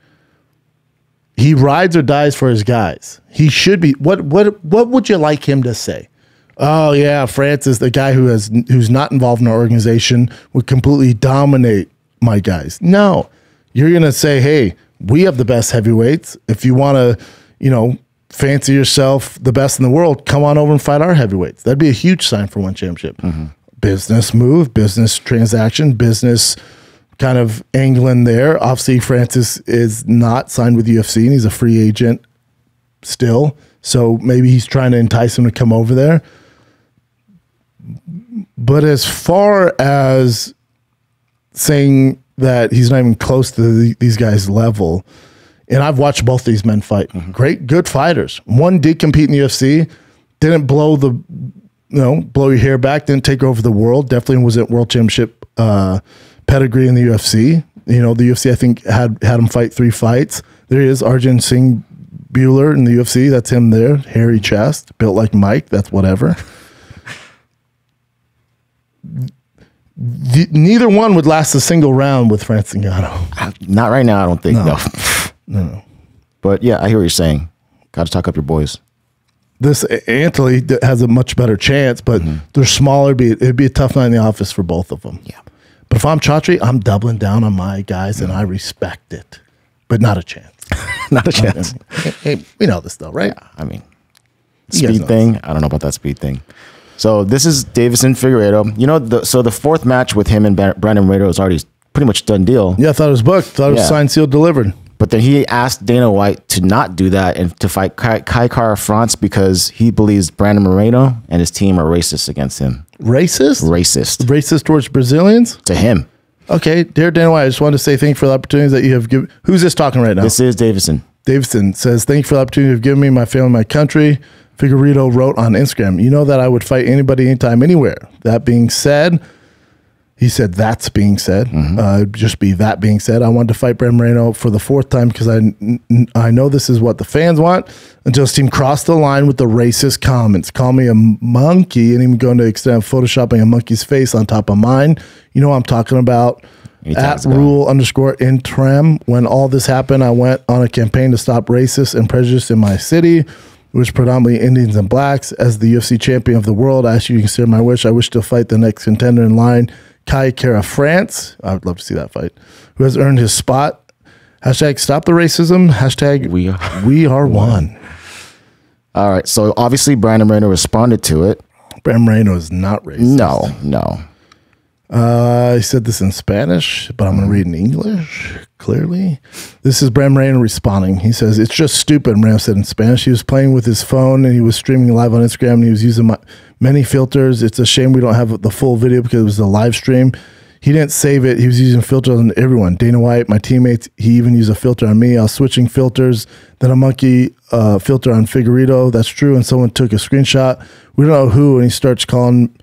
C: He rides or dies for his guys. He should be. What would you like him to say? Oh yeah, Francis, the guy who's not involved in our organization, would completely dominate my guys. No, you're gonna say, hey, we have the best heavyweights. If you want to, fancy yourself the best in the world, come on over and fight our heavyweights. That'd be a huge sign for One Championship. Mm-hmm. Business move, business transaction, business kind of angling there. Obviously, Francis is not signed with UFC, and he's a free agent still. So maybe he's trying to entice him to come over there. But as far as saying that he's not even close to these guys' level, and I've watched both these men fight. Mm-hmm. Great, good fighters. One did compete in the UFC, didn't blow your hair back, didn't take over the world. Definitely wasn't world championship pedigree in the UFC. The UFC, I think, had him fight 3 fights. There he is, Arjun Singh Bueller in the UFC. That's him there. Hairy chest, built like Mike. That's whatever. Neither one would last a single round with Francis Ngannou.
D: Not right now, I don't think.
C: No.
D: But yeah, I hear what you're saying. Got to talk up your boys.
C: This Anthony has a much better chance, but they're smaller. It'd be a tough night in the office for both of them.
D: Yeah.
C: But if I'm Chatri, I'm doubling down on my guys, and I respect it. But not a chance.
D: Not a chance.
C: Hey, we know this though, right?
D: Yeah, I mean, speed thing. I don't know about that speed thing. So this is Deiveson Figueiredo. You know, the fourth match with him and Brandon Moreno is already pretty much done deal.
C: Yeah, I thought it was booked. Thought it was signed, sealed, delivered.
D: But then he asked Dana White to not do that and to fight Kai Kara France because he believes Brandon Moreno and his team are racist against him.
C: Racist?
D: Racist.
C: Racist towards Brazilians?
D: To him.
C: Okay, dear Dana White, I just wanted to say thank you for the opportunities that you have given. Who's this talking right now?
D: This is Deiveson.
C: Deiveson says, thank you for the opportunity you've given me, my family, my country. Figueiredo wrote on Instagram, you know that I would fight anybody, anytime, anywhere. That being said, he said, that's being said, just be that being said, I wanted to fight Brandon Moreno for the fourth time because I know this is what the fans want until his team crossed the line with the racist comments. Call me a monkey and even going to extent of photoshopping a monkey's face on top of mine. You know what I'm talking about. At rule_interim. When all this happened, I went on a campaign to stop racist and prejudice in my city, which predominantly Indians and blacks. As the UFC champion of the world, I ask you to consider my wish. I wish to fight the next contender in line, Kai Kara France. I would love to see that fight. Who has earned his spot. Hashtag stop the racism. Hashtag we are one.
D: All right. So obviously Brandon Moreno responded to it.
C: Brandon Moreno is not racist.
D: No.
C: He said this in Spanish, but I'm going to read in English, clearly. This is Brandon Moreno responding. He says, it's just stupid, Moreno said in Spanish. He was playing with his phone, and he was streaming live on Instagram, and he was using many filters. It's a shame we don't have the full video because it was a live stream. He didn't save it. He was using filters on everyone. Dana White, my teammates, he even used a filter on me. I was switching filters, then a monkey filter on Figueiredo. That's true, and someone took a screenshot. We don't know who, and he starts calling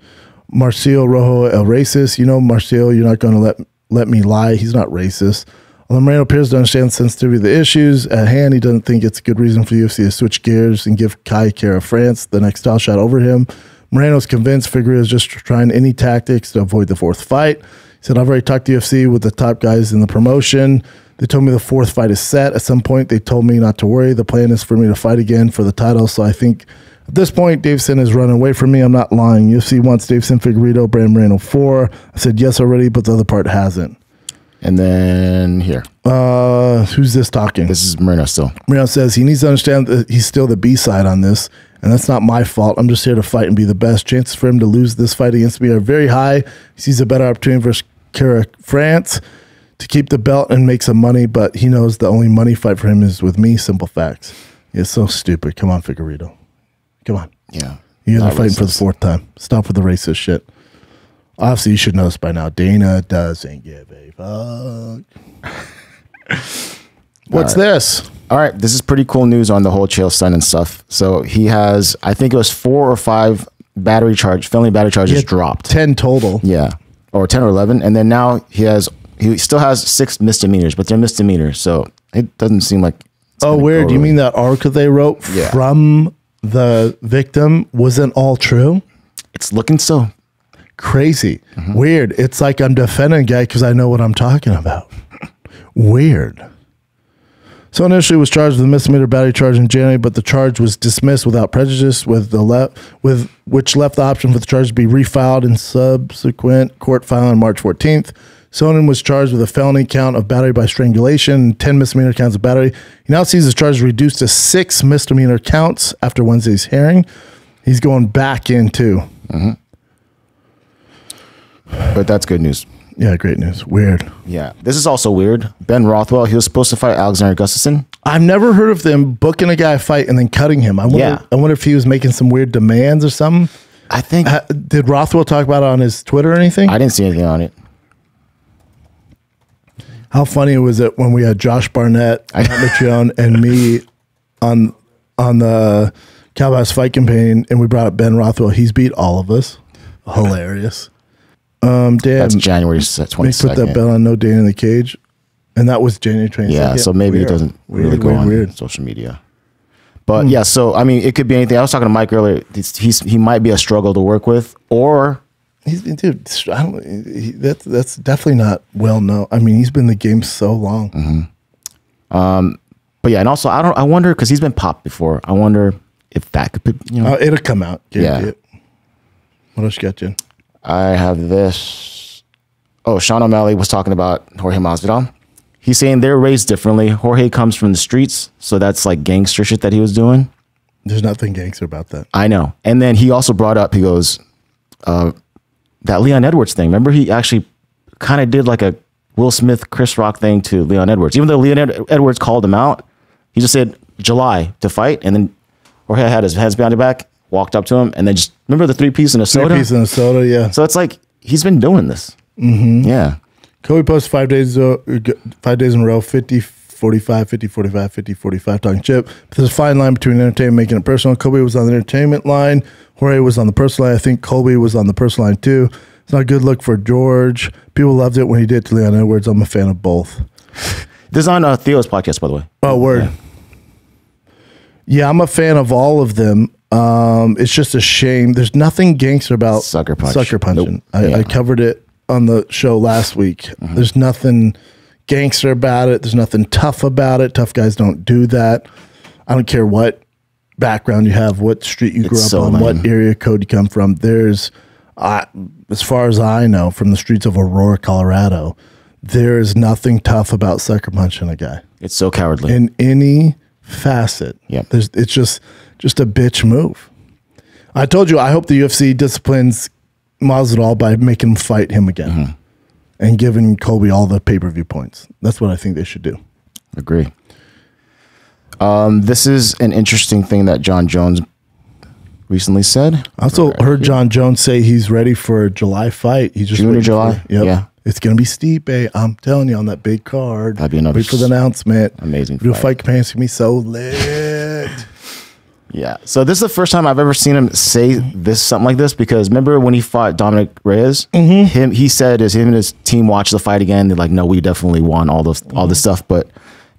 C: Marcio Rojo a racist. You know, Marcio, you're not going to let me lie. He's not racist. Although Moreno appears to understand the sensitivity of the issues at hand, he doesn't think it's a good reason for the UFC to switch gears and give Kai Kara France the next style shot over him. Moreno's convinced Figueiredo is just trying any tactics to avoid the fourth fight. He said, I've already talked to UFC with the top guys in the promotion. They told me the fourth fight is set. At some point, they told me not to worry. The plan is for me to fight again for the title, so I think at this point, Deiveson is running away from me. I'm not lying. UFC wants Deiveson Figueiredo, Brandon Moreno 4. I said yes already, but the other part hasn't.
D: And then here.
C: Who's this talking?
D: This is Moreno still.
C: Moreno says he needs to understand that he's still the B-side on this, and that's not my fault. I'm just here to fight and be the best. Chances for him to lose this fight against me are very high. He sees a better opportunity versus Kara France to keep the belt and make some money, but he knows the only money fight for him is with me. Simple facts. It's so stupid. Come on, Figueiredo. Come on.
D: Yeah.
C: You guys are fighting for the fourth time. Stop with the racist shit. Obviously, you should know this by now. Dana doesn't give a fuck. What's this?
D: All right. This is pretty cool news on the whole Chael Sonnen stuff. So he has, I think it was 4 or 5 felony battery charges dropped.
C: 10 total.
D: Yeah. Or 10 or 11. And then now he still has 6 misdemeanors, but they're misdemeanors. So it doesn't seem like.
C: Oh, weird. You mean that article they wrote from the victim wasn't all true?
D: It's looking so.
C: Crazy. Weird. It's like I'm defending a guy because I know what I'm talking about. Weird. So initially was charged with a misdemeanor battery charge in January, but the charge was dismissed without prejudice, which left the option for the charge to be refiled in subsequent court filing on March 14th. Sonnen was charged with a felony count of battery by strangulation and 10 misdemeanor counts of battery. He now sees his charge reduced to 6 misdemeanor counts after Wednesday's hearing. He's going back in too.
D: But that's good news.
C: Yeah, great news. Weird.
D: Yeah. This is also weird. Ben Rothwell, he was supposed to fight Alexander Gustafsson.
C: I've never heard of them booking a guy a fight and then cutting him. I wonder if he was making some weird demands or something.
D: I think.
C: Did Rothwell talk about it on his Twitter or anything?
D: I didn't see anything on it.
C: How funny was it when we had Josh Barnett, Mitrione, and me on the Cowboys fight campaign, and we brought up Ben Rothwell. He's beat all of us. Hilarious. Damn.
D: That's January 22nd.
C: They put that belt on No Day in the Cage, and that was January 22nd.
D: Yeah, so maybe it doesn't really go on
C: weird.
D: social media. But yeah, so I mean, it could be anything. I was talking to Mike earlier. He might be a struggle to work with, or
C: Dude, that's definitely not well known. I mean, he's been in the game so long.
D: but yeah, and also I wonder because he's been popped before. I wonder if that could,
C: it'll come out.
D: Yeah.
C: What else you got, Jen?
D: I have this. Oh, Sean O'Malley was talking about Jorge Masvidal. He's saying they're raised differently. Jorge comes from the streets, so that's like gangster shit that he was doing.
C: There's nothing gangster about that.
D: I know. And then he also brought up, he goes, that Leon Edwards thing. Remember, he actually kind of did like a Will Smith, Chris Rock thing to Leon Edwards. Even though Leon Edwards called him out, he just said July to fight, and then Jorge had his hands behind his back, walked up to him, and then just remember the 3-piece in a soda.
C: 3-piece in a soda, yeah.
D: So it's like he's been doing this. Yeah.
C: Kobe posted 5 days in a row, 50, 45, 50, 45, 50, 45, talking chip. But there's a fine line between entertainment and making it personal. Kobe was on the entertainment line. Jorge was on the personal line. I think Kobe was on the personal line too. It's not a good look for George. People loved it when he did to Leon Edwards. I'm a fan of both.
D: This is on Theo's podcast, by the way.
C: Oh, word. Yeah, I'm a fan of all of them. It's just a shame. There's nothing gangster about
D: Sucker punch.
C: Sucker punching.
D: Nope.
C: I covered it on the show last week. There's nothing gangster about it. There's nothing tough about it. Tough guys don't do that. I don't care what background you have, what street you grew up on, what area code you come from. There's, as far as I know, from the streets of Aurora, Colorado, there is nothing tough about sucker punching a guy.
D: It's so cowardly.
C: In any facet.
D: Yep.
C: It's just a bitch move. I told you, I hope the UFC disciplines Masvidal by making him fight him again and giving Kobe all the pay-per-view points. That's what I think they should do.
D: Agree. This is an interesting thing that Jon Jones recently said.
C: I also heard Jon Jones say he's ready for a July fight. He's just
D: June or July?
C: Yeah. It's going to be Stipe. I'm telling you, on that big card.
D: That'd be another
C: Wait for the announcement.
D: Amazing
C: Video
D: fight.
C: fight campaign's going to be so lit.
D: Yeah. So this is the first time I've ever seen him say something like this, because remember when he fought Dominic Reyes? He said as him and his team watched the fight again, they're like, no, we definitely won all this stuff. But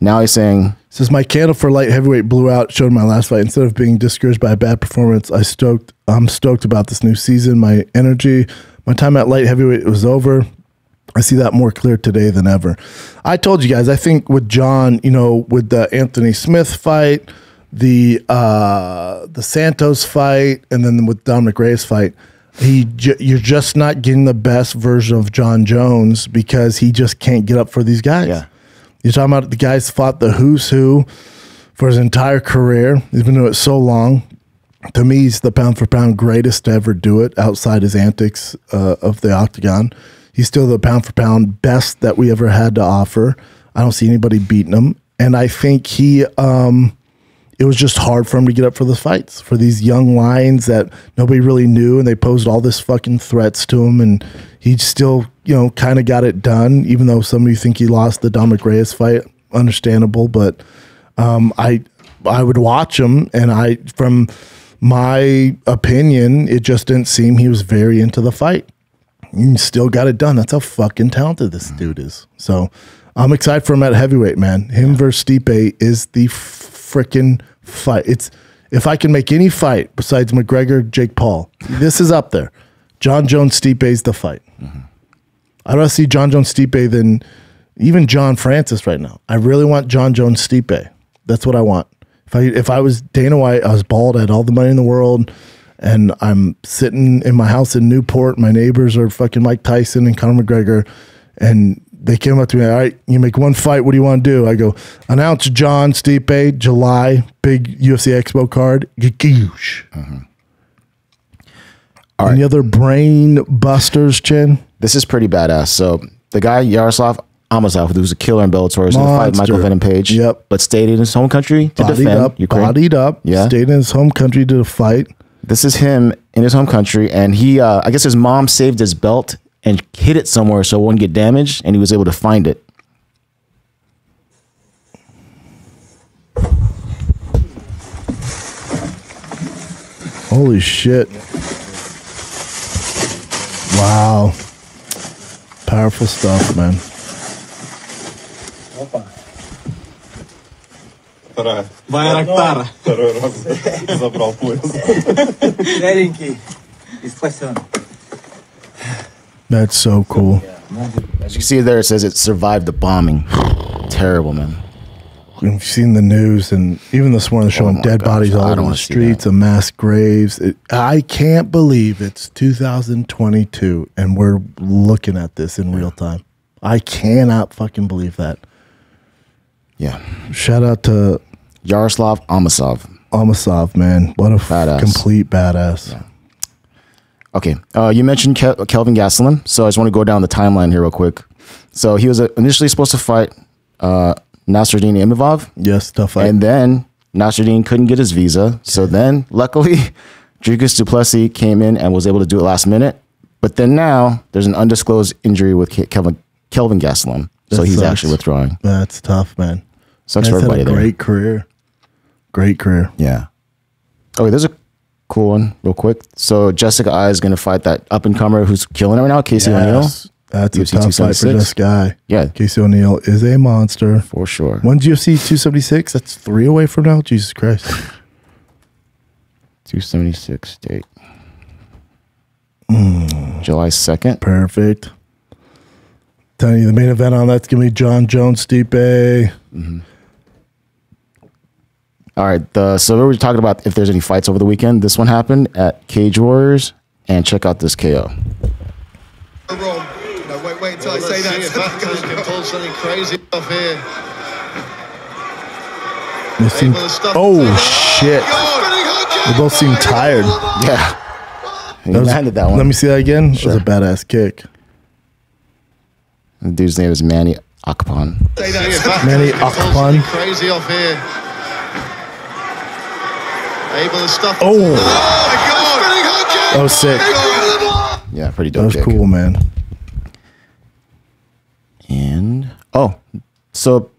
D: now he's saying,
C: says my candle for light heavyweight blew out, showed my last fight. Instead of being discouraged by a bad performance, I'm stoked about this new season. My energy, my time at light heavyweight was over. I see that more clear today than ever. I told you guys, I think with John, with the Anthony Smith fight, the Santos fight, and then with Dominic Reyes fight, you're just not getting the best version of Jon Jones because he just can't get up for these guys.
D: Yeah.
C: You're talking about the guys fought the who's who for his entire career. He's been doing it so long. To me, he's the pound for pound greatest to ever do it outside his antics of the octagon. He's still the pound for pound best that we ever had to offer. I don't see anybody beating him. And I think it was just hard for him to get up for the fights, for these young lions that nobody really knew, and they posed all this fucking threats to him, and he still, kind of got it done, even though some of you think he lost the Dominic Reyes fight. Understandable, but I would watch him, and from my opinion, it just didn't seem he was very into the fight. He still got it done. That's how fucking talented this dude is. So I'm excited for him at heavyweight, man. Him versus Stipe is the freaking fight. If I can make any fight besides McGregor, Jake Paul, this is up there. Jon Jones Stipe is the fight. I'd rather see Jon Jones Stipe than even John Francis right now. I really want Jon Jones Stipe. That's what I want. If I was Dana White, I was bald, I had all the money in the world, and I'm sitting in my house in Newport. My neighbors are fucking Mike Tyson and Conor McGregor, and they came up to me, all right, you make one fight, what do you want to do? I go, announce John Stipe, July, big UFC Expo card. Any other brain busters, Chin?
D: this is pretty badass. So the guy, Yaroslav Amosov, who's a killer in Bellator, is going to fight Michael Venom Page.
C: Yep.
D: But stayed in his home country to defend Ukraine.
C: Bodied up.
D: Yeah.
C: Stayed in his home country to fight.
D: This is him in his home country, and he, I guess his mom saved his belt and hid it somewhere so it wouldn't get damaged, and he was able to find it.
C: Holy shit. Wow. Powerful stuff, man.
E: вторая.
G: Байрактар.
E: Второй раз забрал пояс.
G: Старенький и спасен.
C: That's so cool.
D: As you can see there, it says it survived the bombing. Terrible, man.
C: We've seen the news, and even this morning, they're showing
D: my
C: dead
D: gosh,
C: bodies all
D: I don't
C: over the
D: wanna see
C: streets
D: that.
C: and mass graves. I can't believe it's 2022, and we're looking at this in real time. I cannot fucking believe that.
D: Yeah.
C: Shout out to
D: Yaroslav
C: Amasov, man. What a
D: Badass.
C: complete badass.
D: Yeah. Okay. You mentioned Kelvin Gastelum, so I just want to go down the timeline here real quick. So he was initially supposed to fight Nasruddin Imavov.
C: Yes, tough fight.
D: And then Nasruddin couldn't get his visa. So then, luckily, Dricus du Plessis came in and was able to do it last minute. But then now, there's an undisclosed injury with Kelvin Gastelum. So
C: That
D: he's
C: sucks.
D: actually withdrawing.
C: That's tough, man.
D: Sucks for
C: That's had
D: everybody
C: a
D: there.
C: great career. Great career.
D: Yeah. Okay, there's a cool one real quick. So Jessica Ai is going to fight that up-and-comer who's killing it right now, Casey O'Neill.
C: That's a
D: UFC
C: tough fight for
D: 276.
C: this guy.
D: Yeah.
C: Casey O'Neill is a monster.
D: For sure.
C: When's UFC 276? That's 3 away from now? Jesus Christ.
D: 276 date. July 2nd.
C: Perfect. Telling you the main event on that's going to be Jon Jones, Stipe.
D: All right. So we were talking about if there's any fights over the weekend. This one happened at Cage Warriors. And check out this KO.
H: Wrong. No, wait until I say that. If Vatos can pull something crazy off here.
C: Oh, shit. They both seem tired.
D: Yeah. He landed that one.
C: Let me see that again.
D: Sure.
C: That was a badass kick.
D: The dude's name is Manny Akpan.
C: Manny Akpan.
H: Crazy off here. Able to stuff.
C: Oh.
H: Oh my God.
C: That was sick.
D: Yeah, pretty
C: That
D: dope
C: was
D: kick.
C: cool, man.
D: And, so,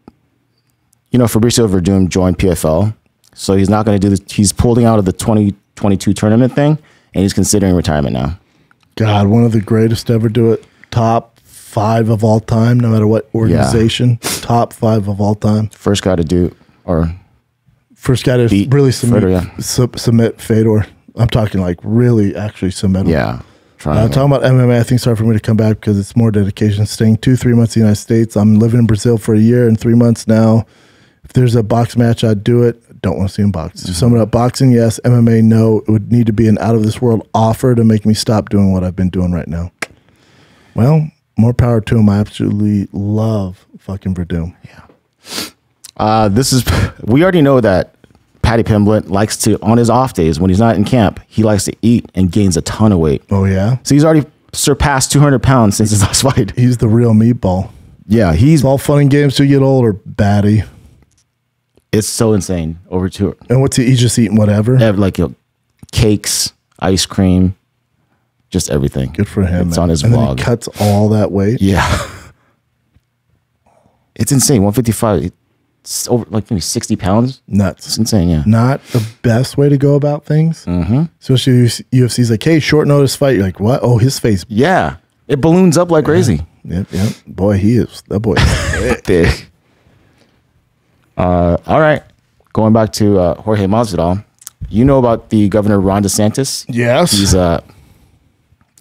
D: Fabricio Verdum joined PFL. So he's not going to do this. He's pulling out of the 2022 tournament thing, and he's considering retirement now.
C: God, one of the greatest to ever do it. Top 5 of all time, no matter what organization. Top 5 of all time.
D: First guy to do, or
C: First guy to
D: beat
C: really submit,
D: Fedor,
C: submit Fedor. I'm talking like really actually submit him.
D: yeah.
C: Talking about MMA, I think it's hard for me to come back because it's more dedication. Staying 2-3 months in the United States. I'm living in Brazil for a year and 3 months now. If there's a box match, I'd do it. Don't want to see him box. To sum it up, boxing, yes. MMA, no. It would need to be an out-of-this-world offer to make me stop doing what I've been doing right now. Well, more power to him. I absolutely love fucking Verdum.
D: Yeah. We already know that Paddy Pimblett likes to, on his off days when he's not in camp, he likes to eat and gains a ton of weight.
C: Oh, yeah?
D: So he's already surpassed 200 pounds since his last fight.
C: He's the real meatball.
D: Yeah,
C: It's all fun and games till you get older, baddie.
D: it's so insane. Over to
C: And what's he? He's just eating whatever?
D: like cakes, ice cream, just everything.
C: Good for him,
D: It's
C: man.
D: on his
C: and
D: vlog.
C: then he cuts all that weight.
D: Yeah. It's insane. 155. It's over like maybe 60 pounds.
C: Nuts.
D: It's insane, yeah.
C: Not the best way to go about things. Mm-hmm. Especially UFC's like, hey, short notice fight. You're like, what? Oh, his face.
D: Yeah. It balloons up like crazy.
C: Yep. Boy, that boy is
D: Big. All right. Going back to Jorge Masvidal. You know about the governor Ron DeSantis?
C: Yes.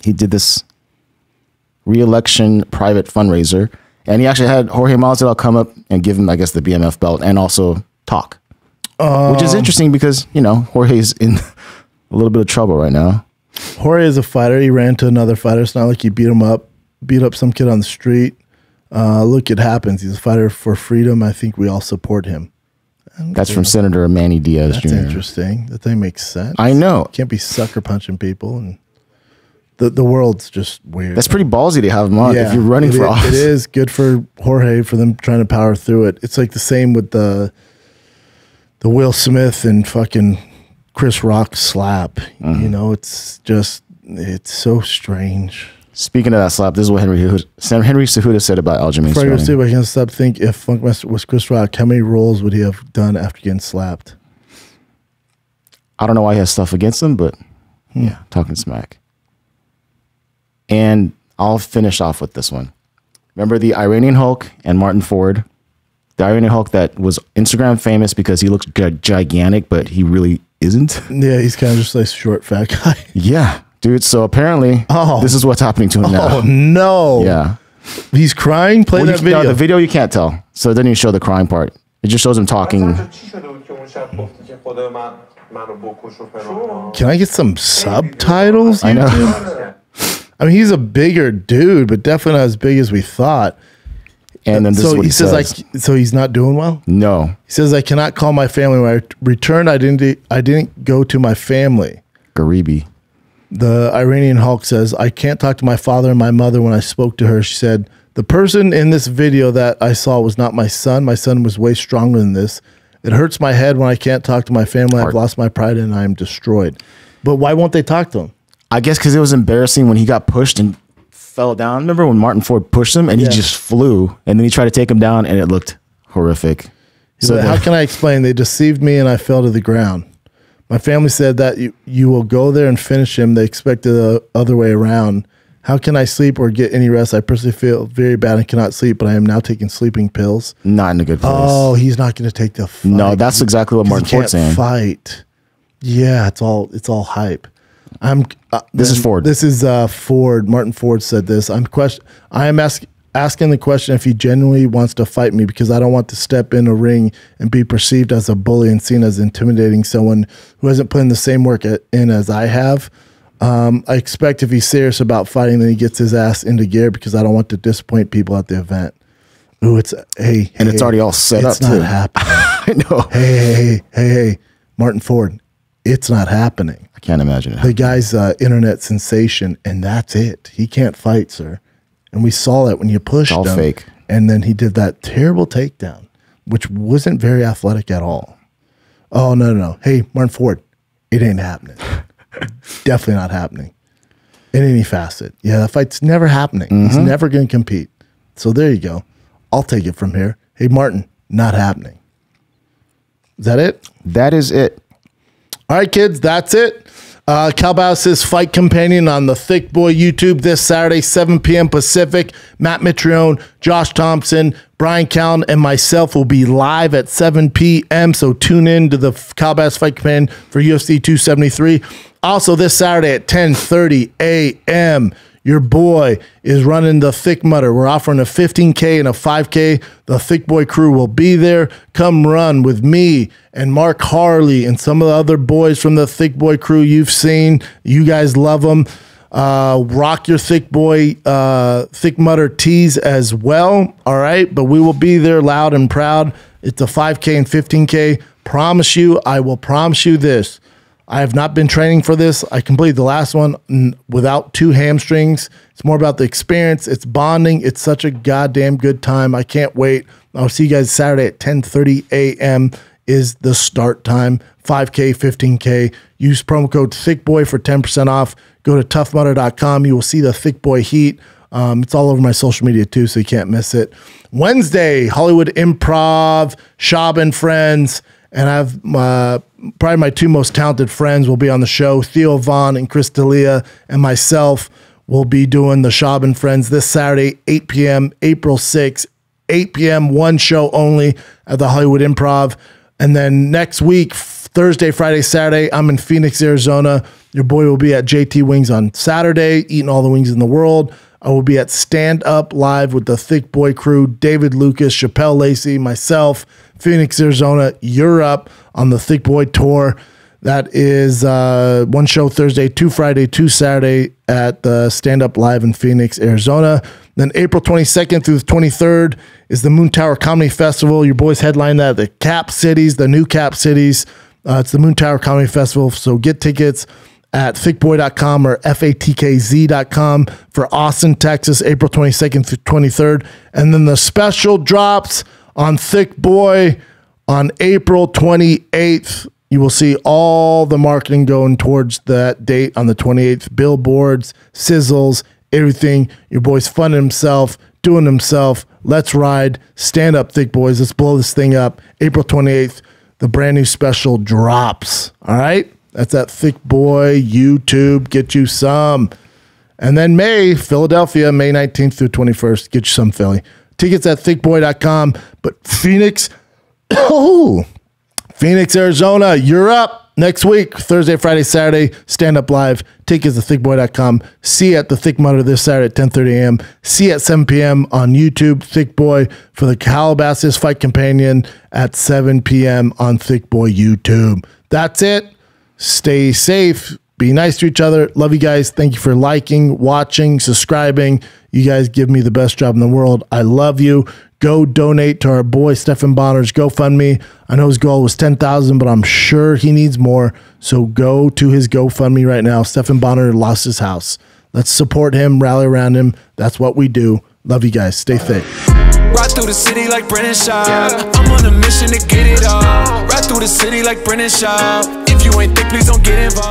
D: He did this re-election private fundraiser, and he actually had Jorge Masvidal come up and give him, I guess, the BMF belt and also talk, which is interesting because, Jorge's in a little bit of trouble right now.
C: Jorge is a fighter. He ran to another fighter. It's not like he beat up some kid on the street. Look, it happens. He's a fighter for freedom. I think we all support him.
D: That's from Senator Manny Diaz
C: That's
D: Jr.
C: interesting. That thing makes sense.
D: I know.
C: Can't be sucker punching people, and the world's just weird.
D: That's pretty ballsy to have him on if you're running for office.
C: It is good for Jorge for them trying to power through it. It's like the same with the Will Smith and fucking Chris Rock slap.
D: Mm-hmm.
C: It's so strange.
D: Speaking of that slap, this is what Henry Cejudo said about Aljamain
C: Before I go
D: Sterling.
C: see if I can stop think if Funk Master was Chris Rock, how many rolls would he have done after getting slapped?
D: I don't know why he has stuff against him, but yeah, talking smack. And I'll finish off with this one. Remember the Iranian Hulk and Martyn Ford The Iranian Hulk that was Instagram famous because he looks gigantic, but he really isn't.
C: Yeah, he's kind of just like a short, fat guy.
D: Yeah, dude. So apparently, this is what's happening to him now.
C: Oh, no.
D: Yeah.
C: He's crying? Play that video.
D: No, the video you can't tell. So it doesn't even show the crying part. It just shows him talking.
C: Can I get some subtitles?
D: I know.
C: I mean, he's a bigger dude, but definitely not as big as we thought.
D: And then this is what he says.
C: So he's not doing well?
D: No.
C: He says, I cannot call my family. When I returned, I didn't go to my family.
D: Garibi.
C: The Iranian Hulk says, I can't talk to my father and my mother. When I spoke to her, she said, the person in this video that I saw was not my son. My son was way stronger than this. It hurts my head when I can't talk to my family. I've lost my pride and I am destroyed. But why won't they talk to him?
D: I guess because it was embarrassing when he got pushed and fell down. Remember when Martyn Ford pushed him and he just flew, and then he tried to take him down and it looked horrific.
C: So how can I explain? They deceived me and I fell to the ground. My family said that you will go there and finish him. They expected the other way around. How can I sleep or get any rest? I personally feel very bad and cannot sleep, but I am now taking sleeping pills.
D: Not in a good place.
C: Oh, he's not going to take the fight.
D: No, that's exactly what Martyn Ford's saying.
C: Fight. Yeah, it's all hype.
D: This is Ford.
C: This is Ford. Martyn Ford said this. I am asking the question if he genuinely wants to fight me, because I don't want to step in a ring and be perceived as a bully and seen as intimidating someone who hasn't put in the same work in as I have. I expect if he's serious about fighting, then he gets his ass into gear, because I don't want to disappoint people at the event. Ooh, it's
D: it's already all set up.
C: It's not happening.
D: I know.
C: Hey, Martyn Ford, it's not happening.
D: I can't imagine it.
C: The guy's internet sensation, and that's it. He can't fight, sir. And we saw that when you pushed him.
D: Fake.
C: And then he did that terrible takedown, which wasn't very athletic at all. Oh, no. Hey, Martyn Ford, it ain't happening. Definitely not happening in any facet. Yeah, that fight's never happening. He's never going to compete. So there you go. I'll take it from here. Hey, Martyn, not happening. Is that it?
D: That is it.
C: All right, kids, that's it. Calabasas Fight Companion on the Thick Boy YouTube this Saturday, 7 p.m. Pacific. Matt Mitrione, Josh Thompson, Brian Callen, and myself will be live at 7 p.m. So tune in to the Calabasas Fight Companion for UFC 273. Also, this Saturday at 10:30 a.m., your boy is running the Thick Mudder. We're offering a 15K and a 5K. The Thick Boy crew will be there. Come run with me and Mark Harley and some of the other boys from the Thick Boy crew you've seen. You guys love them. Rock your Thick Boy, Thick Mudder tees as well. All right. But we will be there loud and proud. It's a 5K and 15K. I will promise you this. I have not been training for this. I completed the last one without 2 hamstrings. It's more about the experience. It's bonding. It's such a goddamn good time. I can't wait. I'll see you guys Saturday at 10:30 a.m. is the start time. 5K, 15K. Use promo code ThickBoy for 10% off. Go to toughmudder.com. You will see the Thick Boy heat. It's all over my social media too, so you can't miss it. Wednesday, Hollywood Improv, Schaub and Friends. And I have probably my 2 most talented friends will be on the show. Theo Vaughn and Chris D'Elia and myself will be doing the Schaub and Friends this Saturday, 8 p.m., April 6th, 8 p.m., one show only at the Hollywood Improv. And then next week, Thursday, Friday, Saturday, I'm in Phoenix, Arizona. Your boy will be at JT Wings on Saturday, eating all the wings in the world. I will be at Stand Up Live with the Thick Boy crew, David Lucas, Chappelle Lacey, myself, Phoenix, Arizona, Europe on the Thick Boy tour. That is one show Thursday, 2 Friday, 2 Saturday at the Stand Up Live in Phoenix, Arizona. Then April 22nd through the 23rd is the Moon Tower Comedy Festival. Your boys headline that at the Cap Cities, the new Cap Cities. It's the Moon Tower Comedy Festival. So get tickets at thickboy.com or fatkz.com for Austin, Texas, April 22nd through 23rd. And then the special drops on Thick Boy on April 28th. You will see all the marketing going towards that date on the 28th. Billboards, sizzles, everything. Your boy's funding himself, doing himself. Let's ride. Stand up, Thick Boys. Let's blow this thing up. April 28th, the brand new special drops. All right? That's at Thick Boy YouTube. Get you some. And then Philadelphia, May 19th through 21st. Get you some Philly. Tickets at thickboy.com. But Phoenix, Phoenix, Arizona, you're up. Next week, Thursday, Friday, Saturday, stand up live. Tickets at thickboy.com. See you at the Thick Mudder this Saturday at 10:30 a.m. See you at 7 p.m. on YouTube, Thick Boy, for the Calabasas Fight Companion at 7 p.m. on Thick Boy YouTube. That's it. Stay safe. Be nice to each other. Love you guys. Thank you for liking, watching, subscribing. You guys give me the best job in the world. I love you. Go donate to our boy Stephan Bonnar's GoFundMe. I know his goal was 10,000, but I'm sure he needs more. So go to his GoFundMe right now. Stephan Bonnar lost his house. Let's support him, rally around him. That's what we do. Love you guys. Stay fit.
A: Ride through the city like Brandon Schaub. I'm on a mission to get it all. Ride through the city like Brandon Schaub. If you ain't thick, please don't get involved.